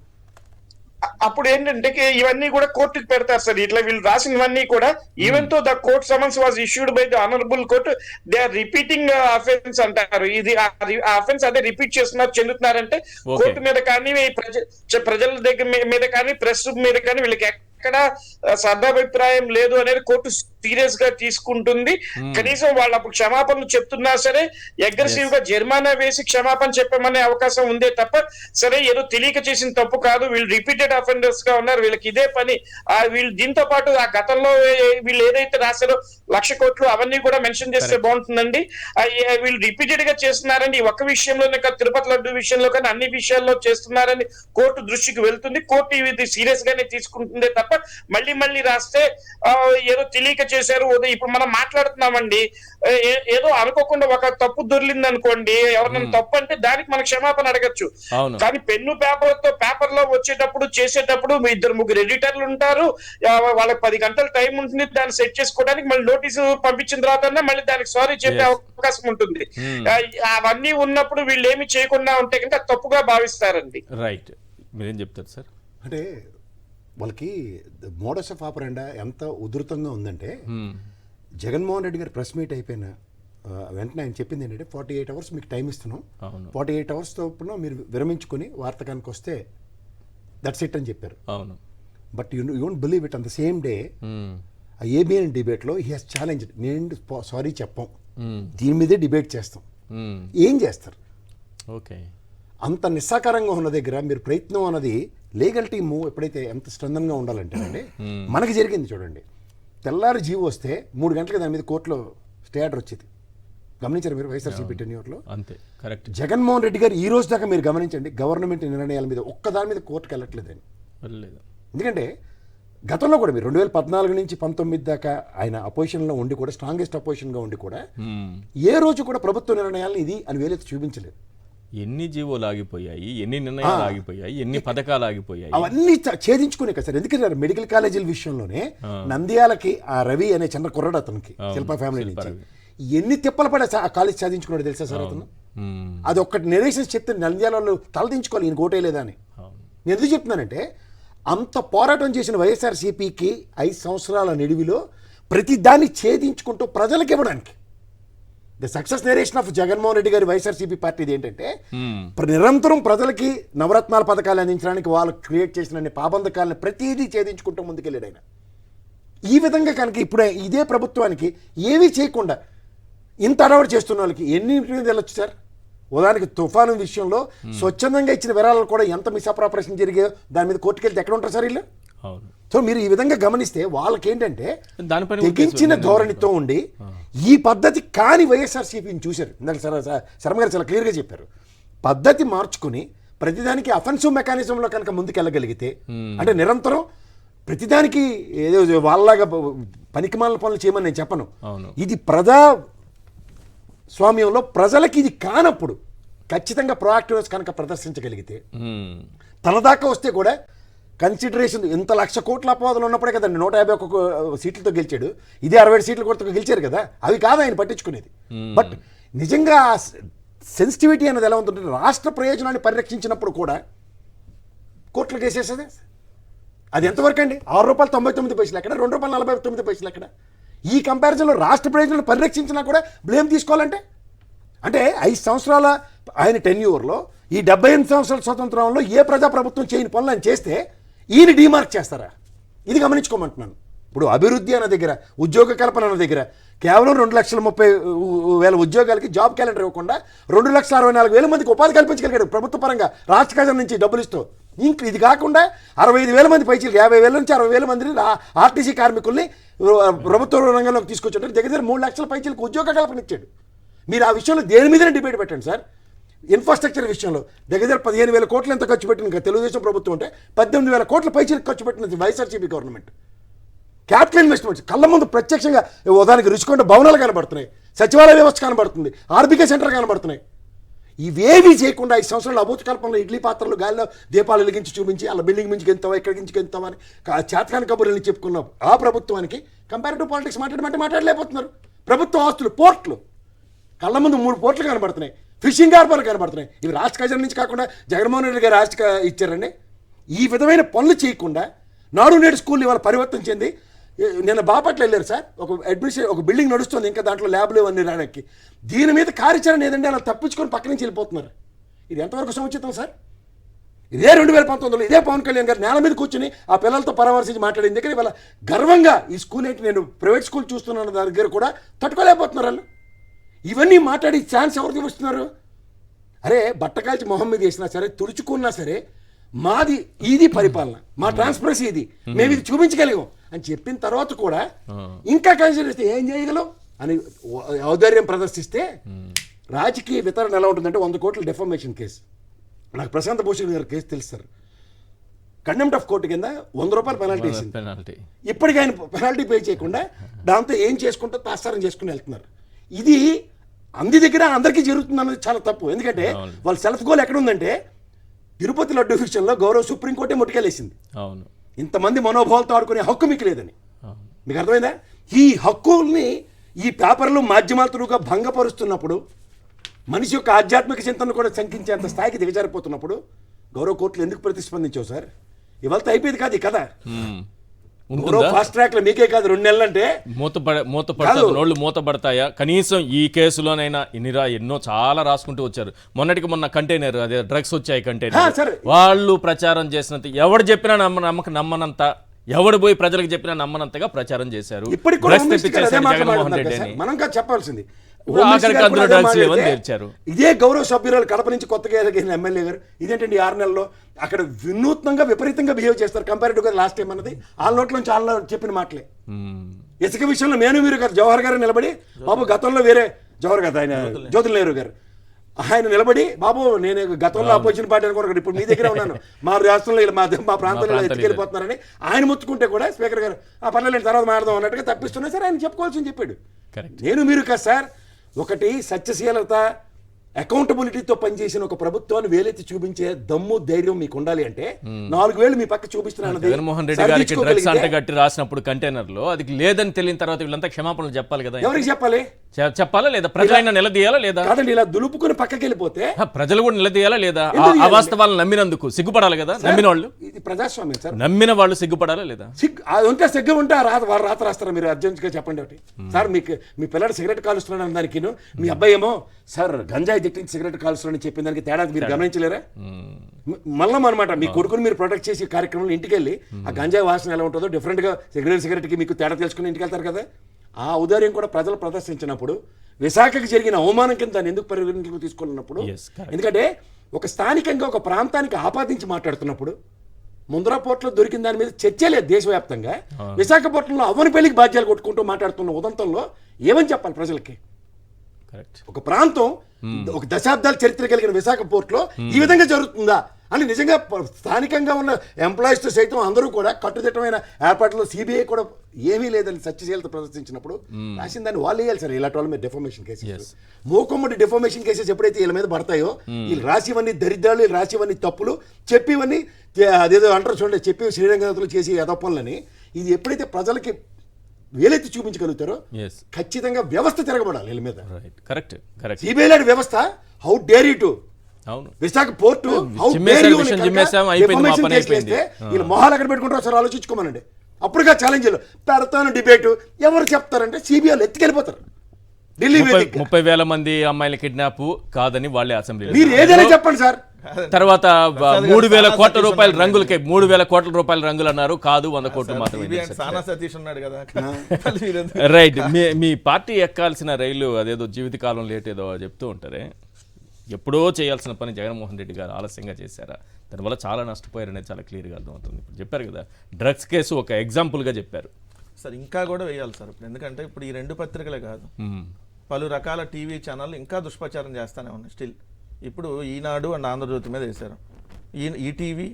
అప్పుడు ఏంటంటే ఇవన్నీ కూడా కోర్టుకి పెడతారు సార్. ఇట్లా వీళ్ళు రాసినవన్నీ కూడా even though the court summons was issued by the honourable court, they are repeating offence అంటారు. ఇది ఆ అఫెన్స్ అదే రిపీట్ చేస్తున్నారు, చెందుతున్నారంటే కోర్టు మీద కానీ ప్రజల దగ్గర మీద కానీ ప్రెస్ మీద కానీ వీళ్ళకి ఎక్కడ సదాభిప్రాయం లేదు అనేది కోర్టు సీరియస్ గా తీసుకుంటుంది. కనీసం వాళ్ళు అప్పుడు క్షమాపణలు చెప్తున్నా సరే అగ్రెసివ్ గా జరిమానా వేసి క్షమాపణ చెప్పమనే అవకాశం ఉందే తప్ప, సరే ఏదో తెలియక చేసిన తప్పు కాదు, వీళ్ళు రిపీటెడ్ అఫెండర్స్ గా ఉన్నారు, వీళ్ళకి ఇదే పని, వీళ్ళు దీంతో పాటు ఆ గతంలో వీళ్ళు ఏదైతే రాశారో 1,00,000 కోట్లు అవన్నీ కూడా మెన్షన్ చేస్తే బాగుంటుందండి. వీళ్ళు రిపీటెడ్ గా చేస్తున్నారండి. ఈ ఒక్క విషయంలోనే కాదు, తిరుపతి లడ్డు విషయంలో కానీ అన్ని విషయాల్లో చేస్తున్నారని కోర్టు దృష్టికి వెళ్తుంది. కోర్టు ఇది సీరియస్ గానే తీసుకుంటుందే తప్ప మళ్ళీ మళ్ళీ రాస్తే ఏదో తెలియక చేశారు. ఇప్పుడు మనం మాట్లాడుతున్నామండి, ఏదో అనుకోకుండా ఒక తప్పు దొర్లింది అనుకోండి, ఎవరైనా తప్పు అంటే దానికి మనం క్షమాపణ అడగచ్చు. కానీ పెన్ను పేపర్ లో వచ్చేటప్పుడు చేసేటప్పుడు 2-3 ఎడిటర్లు ఉంటారు, వాళ్ళకి 10 గంటల టైం ఉంటుంది దాన్ని సెట్ చేసుకోవడానికి. మళ్ళీ నోటీసు పంపించిన తర్వాత మళ్ళీ దానికి సారీ చెప్పే అవకాశం ఉంటుంది. అవన్నీ ఉన్నప్పుడు వీళ్ళు ఏమి చేయకుండా ఉంటే కనుక తప్పుగా భావిస్తారండి. రైట్, మీరేం చెప్తారు సార్? అంటే వాళ్ళకి మోడస్ ఆఫ్ ఆపరెండా ఎంత ఉధృతంగా ఉందంటే, జగన్మోహన్ రెడ్డి గారు ప్రెస్ మీట్ అయిపోయిన వెంటనే ఆయన చెప్పింది ఏంటంటే 48 అవర్స్ మీకు టైం ఇస్తున్నాం, 48 అవర్స్ తోపున మీరు విరమించుకొని వార్తకానికి వస్తే దట్స్ ఇట్ అని చెప్పారు. అవును. But you don't believe it, on the same day ఆ ఏబిఎన్ డిబేట్లో హీ హాస్ ఛాలెంజ్, నేను సారీ చెప్పాం, దీని మీదే డిబేట్ చేస్తాం. ఏం చేస్తారు? ఓకే, అంత నిస్సాకారంగా ఉన్న దగ్గర మీరు ప్రయత్నం అన్నది లీగల్ టీము ఎప్పుడైతే ఎంత స్ట్రెంథన్గా ఉండాలంటేనండి, మనకి జరిగింది చూడండి, తెల్లారి జీవో వస్తే 3 గంటలకి దాని మీద కోర్టులో స్టే ఆర్డర్ వచ్చేది. గమనించారు మీరు వైఎస్ఆర్సీపీ టెన్యూర్లో? అంతే, కరెక్ట్. జగన్మోహన్ రెడ్డి గారు ఈ రోజు దాకా మీరు గమనించండి, గవర్నమెంట్ నిర్ణయాల మీద ఒక్కదాని మీద కోర్టుకు వెళ్ళట్లేదని. ఎందుకంటే గతంలో కూడా మీరు 2014 నుంచి 19 దాకా ఆయన అపోజిషన్లో ఉండి కూడా, స్ట్రాంగెస్ట్ అపోజిషన్గా ఉండి కూడా ఏ రోజు కూడా ప్రభుత్వ నిర్ణయాలను ఇది అని వేలెత్తి చూపించలేదు. ఎన్ని జీవోలు ఆగిపోయాయి, ఎన్ని నిర్ణయాలు ఆగిపోయాయి, ఎన్ని పథకాలు ఆగిపోయాయి, అవన్నీ ఛేదించుకునే కదా సార్. ఎందుకంటే మెడికల్ కాలేజీల విషయంలోనే నంద్యాలకి ఆ రవి అనే చిన్న కుర్రాడు, అతనికి శిల్పా ఫ్యామిలీ నుంచి ఎన్ని తిప్పలు పడే ఆ కాలేజ్ సాధించుకున్నాడు తెలుసా సార్ అతను? అది ఒక్కటి నెరేషన్స్ చెప్తే నంద్యాల వాళ్ళు తలదించుకోవాలి, ఈయన కోటేయలేదా అని. నేను ఎందుకు చెప్తున్నానంటే, అంత పోరాటం చేసిన వైఎస్ఆర్సీపీకి 5 సంవత్సరాల నిడివిలో ప్రతి దాన్ని ఛేదించుకుంటూ ప్రజలకు ఇవ్వడానికి the success narration of Jaganmohan Reddy గారి వైఎస్ఆర్సీపీ పార్టీది ఏంటంటే, నిరంతరం ప్రజలకి నవరత్నాల పథకాలు అందించడానికి వాళ్ళు క్రియేట్ చేసిన పాబంధకాలను ప్రతిదీ ఛేదించుకుంటూ ముందుకెళ్ళాడు ఆయన. ఈ విధంగా కనుక ఇప్పుడు ఇదే ప్రభుత్వానికి ఏమీ చేయకుండా ఇంత అడవాడు చేస్తున్న వాళ్ళకి ఎన్ని మీద వెళ్ళొచ్చు సార్? ఉదాహరణకి తుఫాను విషయంలో స్వచ్ఛందంగా ఇచ్చిన విరాళాలు కూడా ఎంత మిస్అప్రాపరేషన్ జరిగాయో దాని మీద కోర్టుకెళ్తే ఎక్కడ ఉంటారు సార్ వీళ్ళు? సో మీరు ఈ విధంగా గమనిస్తే వాళ్ళకేంటంటే తెగించిన ధోరణితో ఉండి ఈ పద్ధతి కాని వైఎస్ఆర్సీపీని చూశారు. ఇందాక శర్మ గారు చాలా క్లియర్గా చెప్పారు, పద్ధతి మార్చుకుని ప్రతిదానికి అఫెన్సివ్ మెకానిజంలో కనుక ముందుకెళ్ళగలిగితే, అంటే నిరంతరం ప్రతిదానికి ఏదో వాళ్ళలాగా పనికిమాలిన పనులు చేయమని నేను చెప్పను, ఇది ప్రజా స్వామ్యంలో ప్రజలకి ఇది కానప్పుడు ఖచ్చితంగా ప్రొయాక్టివ్నెస్ కనుక ప్రదర్శించగలిగితే, తనదాకా వస్తే కూడా కన్సిడరేషన్ ఇంత 1,00,000 కోట్ల అపవాదులు ఉన్నప్పుడే కదండి 151 సీట్లతో గెలిచాడు. ఇదే 67 సీట్ల కొరత గెలిచారు కదా, అవి కాదు ఆయన పట్టించుకునేది. బట్ నిజంగా సెన్సిటివిటీ అనేది ఎలా ఉంటుందంటే, రాష్ట్ర ప్రయోజనాన్ని పరిరక్షించినప్పుడు కూడా కోర్టులకు వేసేసేది. అది ఎంతవరకు అండి? ₹6.99 ఎక్కడ, ₹2.49 ఎక్కడ? ఈ కంపారిజన్లో రాష్ట్ర ప్రయోజనాలను పరిరక్షించినా కూడా బ్లేమ్ తీసుకోవాలంటే, అంటే 5 సంవత్సరాల ఆయన టెన్యూర్లో ఈ 78 సంవత్సరాల స్వతంత్రంలో ఏ ప్రజాప్రభుత్వం చేయని పనులు ఆయన చేస్తే ఈయన డీమార్క్ చేస్తారా? ఇది గమనించుకోమంటున్నాను. ఇప్పుడు అభివృద్ధి అన్న దగ్గర, ఉద్యోగ కల్పన అన్న దగ్గర కేవలం 2,30,000 ఉద్యోగాలకి జాబ్ క్యాలెండర్ ఇవ్వకుండా 2,64,000 మందికి ఉపాధి కల్పించగలిగాడు ప్రభుత్వ పరంగా రాష్ట్ర ఖజానా నుంచి డబ్బులు ఇస్తూ. ఇంక ఇది కాకుండా 65,000 మంది పైచీలకి 50,000 నుంచి 60,000 మందిని ఆర్టీసీ కార్మికుల్ని ప్రభుత్వ రంగంలోకి తీసుకొచ్చాడు. దగ్గర 3 లక్షల పైచీలకు ఉద్యోగ కల్పన ఇచ్చాడు. మీరు ఆ విషయంలో దేని మీదనే డిబేట్ పెట్టండి సార్. ఇన్ఫ్రాస్ట్రక్చర్ విషయంలో దగ్గర 15,000 కోట్లు ఎంత ఖర్చు పెట్టిన తెలుగుదేశం ప్రభుత్వం అంటే 18,000 కోట్ల పైచీలకు ఖర్చు పెట్టినది వైఎస్ఆర్సీపీ గవర్నమెంట్. క్యాపిటల్ ఇన్వెస్ట్మెంట్స్ కళ్ళ ముందు ప్రత్యక్షంగా ఉదాహరణకి రుచికొండ భవనాలు కనబడుతున్నాయి, సచివాలయ వ్యవస్థ కనబడుతుంది, ఆర్బీకే సెంటర్ కనబడుతున్నాయి. ఇవేవి చేయకుండా 5 సంవత్సరాలు అభూత కల్పనలో ఇడ్లీ పాత్రలు గాలిలో దీపాలు వెలిగించి చూపించి అలా బిల్డింగ్ మించి గెంతావా ఇక్కడి నుంచి గెంతావా అని చేతకాని కబుర్లని చెప్పుకున్న ఆ ప్రభుత్వానికి కంపారిటివ్ పాలిటిక్స్ మాట్లాడలేకపోతున్నారు. ప్రభుత్వ ఆస్తులు పోర్ట్లు కళ్ళ ముందు 3 పోర్ట్లు కనబడుతున్నాయి, ఫిషింగ్ హార్బర్లు కనబడుతున్నాయి. ఇవి రాష్ట్ర ఖజానా నుంచి కాకుండా జగన్మోహన్ రెడ్డి గారు రాష్ట్ర ఇచ్చారండి. ఈ విధమైన పనులు చేయకుండా నాడు నేడు స్కూల్ ఇవాళ పరివర్తన చెంది నిన్న బాపట్ల వెళ్ళారు సార్, ఒక బిల్డింగ్ నడుస్తుంది, ఇంకా దాంట్లో ల్యాబ్లు ఇవన్నీ రావడానికి. దీని మీద కార్యాచరణ ఏదంటే అలా తప్పించుకొని పక్క నుంచి వెళ్ళిపోతున్నారు. ఇది ఎంతవరకు సముచితం సార్? ఇదే 2019లో ఇదే పవన్ కళ్యాణ్ గారు నేల మీద కూర్చుని ఆ పిల్లలతో పరామర్శించి మాట్లాడింది. దగ్గర ఇవాళ గర్వంగా ఈ స్కూల్ ఏంటి, నేను ప్రైవేట్ స్కూల్ చూస్తున్నాను దగ్గర కూడా తట్టుకోలేకపోతున్నారు వాళ్ళు. ఇవన్నీ మాట్లాడి ఛాన్స్ ఎవరికి వస్తున్నారు? అరే బట్టకాల్చి మొహం మీద వేసినా సరే, తుడుచుకున్నా సరే, మాది ఇది పరిపాలన, మా ట్రాన్స్పరెన్సీ ఇది, మేము ఇది చూపించగలిగాం అని చెప్పిన తర్వాత కూడా ఇంకా కన్సిడర్ చేస్తే ఏం చేయగలం అని ఔదార్యం ప్రదర్శిస్తే రాజకీయ వితరణ ఎలా ఉంటుందంటే 100 కోట్ల డెఫామేషన్ కేసు. నాకు ప్రశాంత్ భూషణ్ గారి కేసు తెలుసు సార్. కండెంప్ట్ ఆఫ్ కోర్టు కింద 100 రూపాయలు పెనాల్టీ వేసింది. ఇప్పటికీ ఆయన పెనాల్టీ పే చేయకుండా దాంతో ఏం చేసుకుంటూ తాత్సారం చేసుకుని వెళ్తున్నారు. ఇది అంది దగ్గర అందరికీ జరుగుతుంది అన్నది చాలా తప్పు. ఎందుకంటే వాళ్ళ సెల్ఫ్ గోల్ ఎక్కడ ఉందంటే తిరుపతి లడ్డు విషయంలో గౌరవ సుప్రీంకోర్టే ముట్టుకెళ్ళేసింది. అవును, ఇంతమంది మనోభావాలతో ఆడుకునే హక్కు మీకు లేదని. మీకు అర్థమైందా? ఈ హక్కుల్ని ఈ పేపర్లు మాధ్యమాల త్రూగా భంగపరుస్తున్నప్పుడు, మనిషి యొక్క ఆధ్యాత్మిక చింతనను కూడా శంకించేంత స్థాయికి దిగజారిపోతున్నప్పుడు గౌరవ కోర్టులు ఎందుకు ప్రతిస్పందించావు సార్? ఇవాళ అయిపోయేది కాదు ఈ కథ. ఫాస్ట్ ట్రాక్ లో మీకే కాదు 2 నెలలు అంటే నోళ్ళు మూతపడతాయా? కనీసం ఈ కేసులోనైనా ఎన్నో చాలా రాసుకుంటూ వచ్చారు. మొన్నటికి మొన్న కంటైనర్ అదే డ్రగ్స్ వచ్చాయి కంటైనర్, వాళ్ళు ప్రచారం చేసినంత ఎవడు చెప్పినా నమ్మనంత, ఎవడు పోయి ప్రజలకు చెప్పినా నమ్మనంతగా ప్రచారం చేశారు. ఇప్పటికి కూడా జగన్మోహన్ రెడ్డి మనం చెప్పాల్సింది ఇదే గౌరవ సభ్యురాలు కడప నుంచి కొత్తగా ఎదిగిన ఎమ్మెల్యే గారు ఇదేంటండి 6 నెలల్లో అక్కడ వినూత్నంగా విపరీతంగా బిహేవ్ చేస్తారు కంపారిటివ్గా లాస్ట్ టైం అన్నది వాళ్ళ నోట్లోంచి వాళ్ళ చెప్పిన మాటలే. ఇసుక విషయంలో మీరు గారు జవహర్ గారు నిలబడి బాబు గతంలో వేరే జవహర్ గారు ఆయన జ్యోతుల నెహ్రూ గారు ఆయన నిలబడి బాబు నేను గతంలో అపోజిషన్ పార్టీ అనుకోరు ఇప్పుడు మీ దగ్గర ఉన్నాను, మా రాష్ట్రంలో మా ప్రాంతంలో ఎత్తుకెళ్ళిపోతున్నారని ఆయన ముచ్చుకుంటే కూడా స్పీకర్ గారు పర్లేదు తర్వాత మాట్లాడదాం అన్నట్టుగా తప్పిస్తున్నా సార్ ఆయన చెప్పుకోవాల్సింది చెప్పాడు. మీరు కాదు సార్, ఒకటి సత్యశీలత అకౌంటబిలిటీతో పనిచేసిన ఒక ప్రభుత్వాన్ని వేలెత్తి చూపించే దమ్ము ధైర్యం మీకు ఉండాలి అంటే 4 వేలు మీ పక్క చూపిస్తున్నాను. జగన్మోహన్ రెడ్డి గారికి డ్రగ్స్ అంటగట్టి రాసినప్పుడు కంటైనర్ లో అది లేదని తెలియని తర్వాత వీళ్ళంతా క్షమాపణలు చెప్పాలి కదా. ఎవరికి చెప్పాలి? చెప్పాలా లేదా? ప్రజలైనా నిలదీయాలా లేదా? కాదండి, ఇలా దులుపుకుని పక్కకి వెళ్ళిపోతే ప్రజలు కూడా నిలదీయాలా లేదా? అవాస్తవాలను నమ్మినందుకు సిగ్గుపడాలి కదా. నమ్మిన వాళ్ళు, ఇది ప్రజాస్వామ్యం సార్, నమ్మిన వాళ్ళు సిగ్గుపడాలా లేదా? ఉంటే సిగ్గు ఉంటే వారు రాత రాస్తారా? మీరు అర్జెంట్గా చెప్పండి ఒకటి సార్. మీకు మీ పిల్లడు సిగరెట్ కాలుస్తున్నాడు దానికి మీ అబ్బాయి ఏమో సార్ గంజాయి దిక్కించి సిగరెట్ కాలుస్తున్నాడని చెప్పిన దానికి తేడా మీరు గమనించలేరా? మళ్ళీ అనమాట మీ కొడుకుని మీరు ప్రొటెక్ట్ చేసే కార్యక్రమంలో ఇంటికి వెళ్ళి ఆ గంజాయి వాసన ఎలా ఉంటుందో డిఫరెంట్గా సిగరెట్కి మీకు తేడా తెలుసుకుని ఇంటికి వెళ్తారు కదా. ఆ ఔదార్యం కూడా ప్రజలు ప్రదర్శించినప్పుడు విశాఖకి జరిగిన అవమానం కింద దాన్ని ఎందుకు పరిగణలోకి తీసుకున్నప్పుడు, ఎందుకంటే ఒక స్థానికంగా ఒక ప్రాంతానికి ఆపాదించి మాట్లాడుతున్నప్పుడు ముందరా పోర్టులో దొరికిన దాని మీద చర్చే లేదు దేశవ్యాప్తంగా. విశాఖపట్నంలో అవ్వని పెళ్లికి బాధ్యాలు కొట్టుకుంటూ మాట్లాడుతున్న ఉదంతంలో ఏమని చెప్పాలి ప్రజలకి? ఒక ప్రాంతం ఒక దశాబ్దాల చరిత్ర కలిగిన విశాఖ పోర్టులో ఈ విధంగా జరుగుతుందా అని నిజంగా స్థానికంగా ఉన్న ఎంప్లాయీస్తో సైతం అందరూ కూడా కట్టుదిట్టమైన ఏర్పాట్లో సిబిఐ కూడా ఏమీ లేదని సత్యశీలత ప్రదర్శించినప్పుడు రాసిన దాన్ని వాళ్ళు వేయాలి సార్. ఇలాంటి వాళ్ళ మీద డెఫామేషన్ కేసెస్, మూకమ్మడి డెఫామేషన్ కేసెస్ ఎప్పుడైతే వీళ్ళ మీద పడతాయో వీళ్ళు రాసివన్నీ దరిద్రాలు, వీళ్ళు రాసివన్నీ తప్పులు, చెప్పివన్నీ అదేదో అంటారు చూడండి, చెప్పి శ్రీరంగనాథులు చేసి యథపనులని ఇది ఎప్పుడైతే ప్రజలకి వేలెత్తి చూపించగలుగుతారో ఖచ్చితంగా వ్యవస్థ తిరగబడాలి వీళ్ళ మీద. సిబిఐ లాంటి వ్యవస్థ how dare you to Visakha port వీళ్ళు మొహాలు ఎక్కడ పెట్టుకుంటారో సార్ ఆలోచించుకోమనండి. అప్పుడుగా ఛాలెంజ్లు పెడతాను డిబేటు ఎవరు చెప్తారంటే సిబిఐలు ఎత్తుకెళ్ళిపోతారు. ఢిల్లీ 30,000 మంది అమ్మాయిల కిడ్నాప్ కాదని వాళ్ళే అసెంబ్లీ మీరు ఏదైనా చెప్పండి సార్. తర్వాత 3,000 కోట్ల రూపాయల రంగులకి 3,000 కోట్ల రూపాయల రంగులు అన్నారు, కాదు 100 కోట్లు మాత్రమే. రైట్, మీ పార్టీ ఎక్కాల్సిన రైలు అదేదో జీవితకాలం లేట్ ఏదో చెప్తూ ఉంటారే, ఎప్పుడో చేయాల్సిన పని జగన్మోహన్ రెడ్డి గారు ఆలస్యంగా చేశారా? దానివల్ల చాలా నష్టపోయారనేది చాలా క్లియర్గా అర్థమవుతుంది. ఇప్పుడు చెప్పారు కదా డ్రగ్స్ కేసు ఒక ఎగ్జాంపుల్గా చెప్పారు సార్. ఇంకా కూడా వేయాలి సార్ ఇప్పుడు, ఎందుకంటే ఇప్పుడు ఈ 2 పత్రికలే కాదు, పలు రకాల టీవీ ఛానళ్ళు ఇంకా దుష్ప్రచారం చేస్తూనే ఉన్నాయి స్టిల్. ఇప్పుడు ఈనాడు అండ్ ఆంధ్రజ్యోతి మీద వేశారు, ఈటీవీ,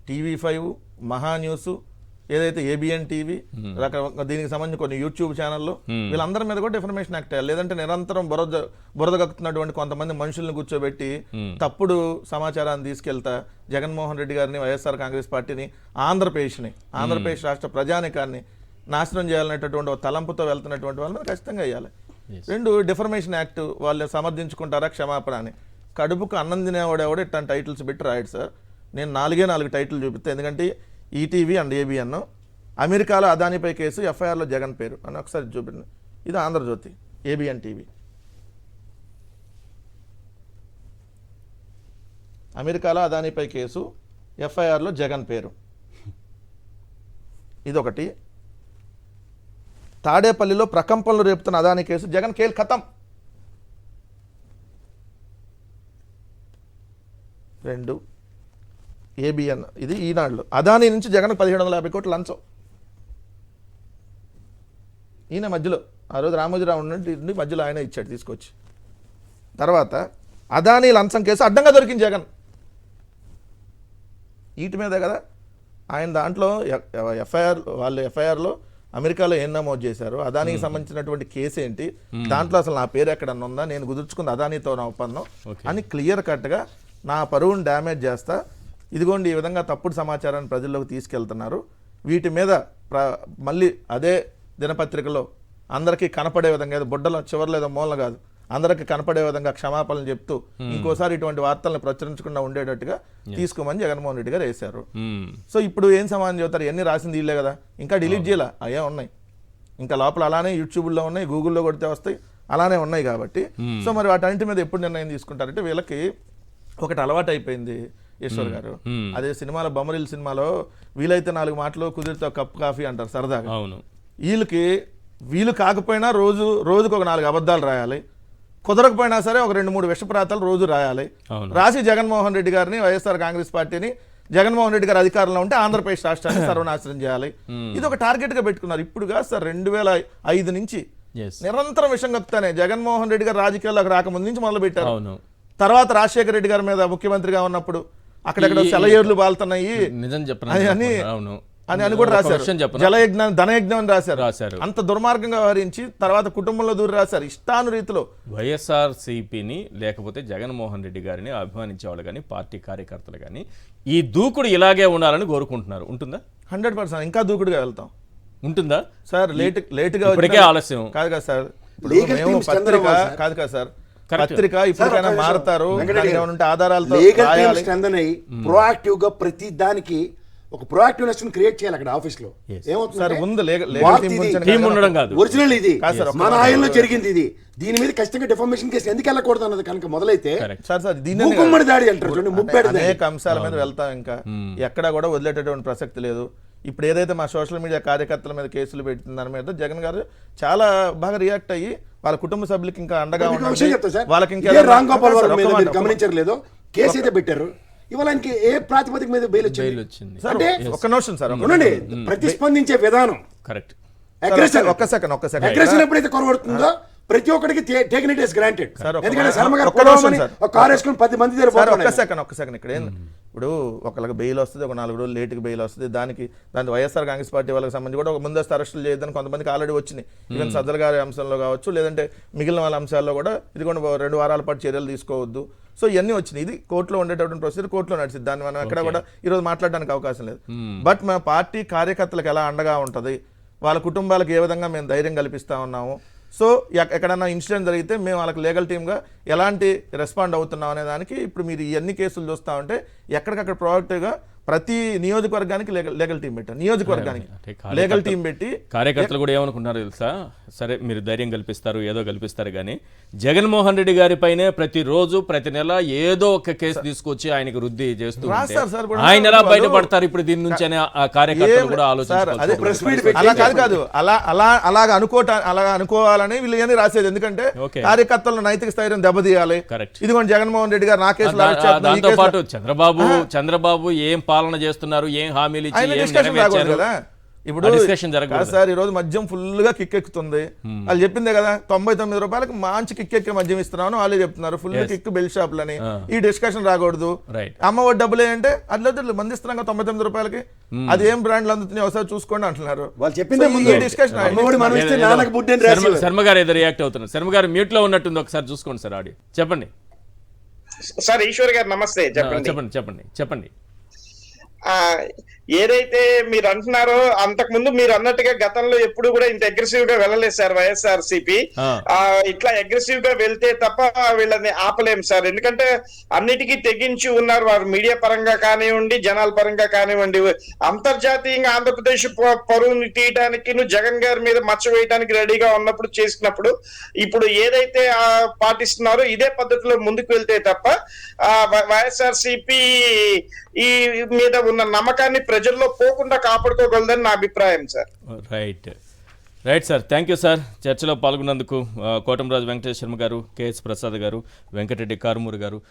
TV5, మహా న్యూస్, ఏదైతే ఏబిఎన్ టీవీ దీనికి సంబంధించి కొన్ని యూట్యూబ్ ఛానళ్ళు వీళ్ళందరి మీద కూడా డిఫర్మేషన్ యాక్ట్ వేయాలి. లేదంటే నిరంతరం బురదగక్కుతున్నటువంటి కొంతమంది మనుషుల్ని కూర్చోబెట్టి తప్పుడు సమాచారాన్ని తీసుకెళ్తా జగన్మోహన్ రెడ్డి గారిని, వైఎస్ఆర్ కాంగ్రెస్ పార్టీని, ఆంధ్రప్రదేశ్ రాష్ట్ర ప్రజానికాన్ని నాశనం చేయాలనేటటువంటి తలంపుతో వెళ్తున్నటువంటి వాళ్ళని ఖచ్చితంగా వేయాలి. 2 డిఫర్మేషన్ యాక్ట్ వాళ్ళు సమర్థించుకుంటారా క్షమాపణ అని. కడుపుకు అన్నం తినేవాడేవాడు ఇట్లాంటి టైటిల్స్ పెట్టి రాయడు సార్. నేను 4 టైటిల్ చూపిస్తాను. ఎందుకంటే ఈటీవీ అండ్ ఏబిఎన్, అమెరికాలో అదానిపై కేసు, ఎఫ్ఐఆర్లో జగన్ పేరు అని ఒకసారి చూపించండి. ఇది ఆంధ్రజ్యోతి, ఏబిఎన్ టీవీ. అమెరికాలో అదానిపై కేసు, ఎఫ్ఐఆర్లో జగన్ పేరు. ఇదొకటి. తాడేపల్లిలో ప్రకంపనలు రేపుతున్న అదాని కేసు, జగన్ కేల్ ఖతం. 2 ఏబిఎన్, ఇది ఈనాడులో అదాని నుంచి జగన్ 1750 కోట్ల లంచం. ఈయన మధ్యలో ఆ రోజు రామోజీరావు నుండి మధ్యలో ఆయన ఇచ్చాడు తీసుకొచ్చి. తర్వాత అదాని లంచం కేసు అడ్డంగా దొరికింది జగన్. వీటి మీదే కదా ఆయన దాంట్లో ఎఫ్ఐఆర్లో అమెరికాలో ఏం నమోదు చేశారు, అదానికి సంబంధించినటువంటి కేసు ఏంటి, దాంట్లో అసలు నా పేరు ఎక్కడన్నా ఉందా, నేను కుదుర్చుకుంది అదానితో నా ఒప్పందం అని క్లియర్ కట్గా నా పరువును డ్యామేజ్ చేస్తా, ఇదిగోండి ఈ విధంగా తప్పుడు సమాచారాన్ని ప్రజల్లోకి తీసుకెళ్తున్నారు, వీటి మీద మళ్ళీ అదే దినపత్రికలో అందరికీ కనపడే విధంగా, ఏదో బుడ్డలో చివరిలో ఏదో మూలన కాదు, అందరికీ కనపడే విధంగా క్షమాపణలు చెప్తూ ఇంకోసారి ఇటువంటి వార్తలను ప్రచురించకుండా ఉండేటట్టుగా తీసుకోమని జగన్మోహన్ రెడ్డి గారు వేశారు. సో ఇప్పుడు ఏం సమాధానం చెబుతారు? ఎన్ని రాసింది వీళ్ళే కదా, ఇంకా డిలీట్ చేయాల అయ్యే ఉన్నాయి, ఇంకా లోపల అలానే యూట్యూబ్లో ఉన్నాయి, గూగుల్లో కొడితే వస్తాయి, అలానే ఉన్నాయి కాబట్టి. సో మరి వాటన్నిటి మీద ఎప్పుడు నిర్ణయం తీసుకుంటారంటే వీళ్ళకి ఒకటి అలవాటు అయిపోయింది ఈశ్వర్ గారు. అదే సినిమాలో బొమ్మరిల్ సినిమాలో వీలైతే 4 మాటలు కుదిరితే ఒక కప్ కాఫీ అంటారు సరదాగా. వీళ్ళు కాకపోయినా రోజుకు ఒక 4 అబద్ధాలు రాయాలి, కుదరకపోయినా సరే ఒక 2-3 విషప్రాతాలు రోజు రాయాలి. రాసి జగన్మోహన్ రెడ్డి గారిని, వైఎస్ఆర్ కాంగ్రెస్ పార్టీని, జగన్మోహన్ రెడ్డి గారు అధికారంలో ఉంటే ఆంధ్రప్రదేశ్ రాష్ట్రాన్ని సర్వనాశనం చేయాలి. ఇది ఒక టార్గెట్ గా పెట్టుకున్నారు. ఇప్పుడు కాదు సార్, 2005 నుంచి నిరంతరం విషయం కప్తానే జగన్మోహన్ రెడ్డి గారు రాజకీయాల్లోకి రాకముందు నుంచి మొదలు పెట్టారు. తర్వాత రాజశేఖర రెడ్డి గారి మీద ముఖ్యమంత్రిగా ఉన్నప్పుడు అక్కడెక్కడ సెలయేర్లు బాలుతున్నాయి అని కూడా రాశారు, జలయజ్ఞం ధనయజ్ఞం అని రాశారు. అంత దుర్మార్గంగా వ్యవహరించి తర్వాత కుటుంబంలో దూరి రాశారు ఇష్టానురీతిలో. వైఎస్ఆర్సీపీని లేకపోతే జగన్మోహన్ రెడ్డి గారిని అభిమానించే వాళ్ళు కానీ పార్టీ కార్యకర్తలు కానీ ఈ దూకుడు ఇలాగే ఉండాలని కోరుకుంటున్నారు. ఉంటుందా? 100% ఇంకా దూకుడుగా వెళ్తాం. ఉంటుందా సార్? లేటుగా ఇప్పటికే ఆలస్యం కాదు కదా సార్. మేము పత్రిక కాదు కదా సార్, పత్రిక ఇప్పటికైనా మారుతారు, ఆధారాలతో ప్రోయాక్టివ్ గా ప్రతి దానికి ఒక ప్రొయాక్టివ్నెస్ క్రియేట్ చేయాలి అక్కడ ఆఫీస్ లో. ఒరిజినల్ ఇది మన ఆయంలో జరిగింది, ఇది దీని మీద ఖచ్చితంగా డిఫర్మేషన్ కేసు ఎందుకు వెళ్ళకూడదు అన్నది కనుక మొదలైతే మూకుమ్మడి దాడి అంటారు, అనేక అంశాల మీద వెళ్తాం. ఇంకా ఎక్కడా కూడా వదిలేటటువంటి ప్రసక్తి లేదు. ఇప్పుడు ఏదైతే మా సోషల్ మీడియా కార్యకర్తల మీద కేసులు పెట్టిన దాని మీద జగన్ గారు చాలా బాగా రియాక్ట్ అయ్యి వాళ్ళ కుటుంబ సభ్యులకి ఇంకా అండగా వాళ్ళకి ఇంకా గమనించలేదు. కేసు అయితే పెట్టారు, ఇవాళ ఏ ప్రాతిపదిక మీద బెయిల్ వచ్చింది అంటే ఒక్క నిమిషం సార్, ప్రతిస్పందించే విధానం కరెక్ట్. ఒక్క సెకండ్ అగ్రెషన్ ఎప్పుడైతే కొరవడుతుందో ప్రతి ఒక్కరికి టేకెన్ ఇట్ ఇస్ గ్రాంటెడ్. ఎందుకంటే శర్మ గారు కార్ వేసుకుని 10 మంది దగ్గర ఒక్క సెకండ్ ఇక్కడ ఇప్పుడు ఒకళ్ళకి బెయిల్ వస్తుంది, ఒక 4 రోజులు లేట్కి బెయిల్ వస్తుంది, దానికి వైఎస్ఆర్ కాంగ్రెస్ పార్టీ వాళ్ళకి సంబంధించి కూడా ఒక ముందస్తు అరెస్టులు చేయొద్దని కొంతమందికి ఆల్రెడీ వచ్చినాయి. ఈవెన్ సజ్జల గారి అంశంలో కావచ్చు, లేదంటే మిగిలిన వాళ్ళ అంశాల్లో కూడా ఇది కూడా 2 వారాల పాటు చర్యలు తీసుకోవద్దు. సో ఇవన్నీ వచ్చినాయి. ఇది కోర్టులో ఉండేటటువంటి ప్రొసీజర్ కోర్టులో నడిచింది, దాన్ని మనం ఎక్కడ కూడా ఈరోజు మాట్లాడడానికి అవకాశం లేదు. బట్ మా పార్టీ కార్యకర్తలకు ఎలా అండగా ఉంటుంది, వాళ్ళ కుటుంబాలకు ఏ విధంగా మేము ధైర్యం కల్పిస్తా ఉన్నాము, సో ఎక్కడన్నా ఇన్సిడెంట్ జరిగితే మేము వాళ్ళకి లీగల్ టీమ్గా ఎలాంటి రెస్పాండ్ అవుతున్నాం అనే దానికి ఇప్పుడు మీరు ఇవన్నీ కేసులు చూస్తూ ఉంటే ఎక్కడికక్కడ ప్రొయాక్టివ్గా ప్రతి నియోజకవర్గానికి లీగల్ టీం పెట్టారు. నియోజకవర్గానికి లీగల్ టీం పెట్టి కార్యకర్తలు కూడా ఏమనుకున్నారు తెలుసా, సరే మీరు ధైర్యం కల్పిస్తారు ఏదో కల్పిస్తారు కానీ జగన్మోహన్ రెడ్డి గారిపైనే ప్రతిరోజు ప్రతి నెల ఏదో ఒక కేసు తీసుకొచ్చి ఆయనకు వృద్ధి చేస్తూ ఆయన ఎలా బయటపడతారు ఇప్పుడు దీని నుంచి అనే ఆ కార్యకర్తలు కూడా కాదు అలా అనుకోవాలని వీళ్ళు ఏమీ రాసేది. ఎందుకంటే కార్యకర్తలు నైతిక స్థైర్యం దెబ్బతీయాలి. ఇదిగోండి జగన్మోహన్ రెడ్డి గారు నా కేసు దాంతో పాటు చంద్రబాబు ఏం పాలన చేస్తున్నారు, ఏం హామీలు ఇచ్చి ఇప్పుడు ఆ discussion కాదు జరగకూడదు. సార్, ఈ రోజు మద్యం ఫుల్ గా కిక్ ఎక్కుతుంది. వాళ్ళు చెప్పిందే కదా, 99 రూపాయలకు మంచి కిక్ ఎక్కే మద్యం ఇస్తున్నాను వాళ్ళే చెప్తున్నారు. ఫుల్ కిక్ బెల్ షాపులని. ఈ డిస్కషన్ రాకూడదు. Right. అమ్మ ఒడి డబ్బులే అంటే అట్లా మంది ఇస్తున్నాం కదా 99 రూపాయలకి, అది ఏం బ్రాండ్లు అందుతున్నాయి ఒకసారి చూసుకోండి అంటున్నారు. వాళ్ళు చెప్పిందే So, ముందు. ఈ discussion అమ్మఒడి మనం ఇస్తే ఏదో నాన్నకు బుడ్డని రాసి శర్మ గారు ఏదో రియాక్ట్ అవుతున్నారు. శర్మ గారు మ్యూట్ లో ఉన్నట్టుంది, ఒకసారి చూసుకోండి సార్ ఆడియో. చెప్పండి సార్ ఈశ్వర్ గారు నమస్తే. చెప్పండి. చెప్పండి చెప్పండి చెప్పండి. ఆ ఏదైతే మీరు అంటున్నారో అంతకు ముందు మీరు అన్నట్టుగా గతంలో ఎప్పుడు కూడా ఇంత అగ్రెసివ్ గా వెళ్ళలేదు సార్ వైఎస్ఆర్సీపీ. ఇట్లా అగ్రెసివ్ గా వెళ్తే తప్ప వీళ్ళని ఆపలేం సార్. ఎందుకంటే అన్నిటికీ తెగించి ఉన్నారు వారు, మీడియా పరంగా కానివ్వండి, జనాల పరంగా కానివ్వండి. అంతర్జాతీయంగా ఆంధ్రప్రదేశ్ పరువుని తీయడానికి, జగన్ గారి మీద మచ్చ వేయడానికి రెడీగా ఉన్నప్పుడు చేసినప్పుడు, ఇప్పుడు ఏదైతే పాటిస్తున్నారో ఇదే పద్ధతిలో ముందుకు వెళ్తే తప్ప వైఎస్ఆర్సీపీ ఈ మీద ఉన్న నమ్మకాన్ని ప్రజల్లో పోకుండా కాపాడుకోగలదని నా అభిప్రాయం sir. Right sir, thank you sir. చర్చలో పాల్గొన్నందుకు కోటంరాజు వెంకటేశ్వర గారు, కేఎస్ ప్రసాద్ గారు, వెంకటరెడ్డి కారుమూరి గారు,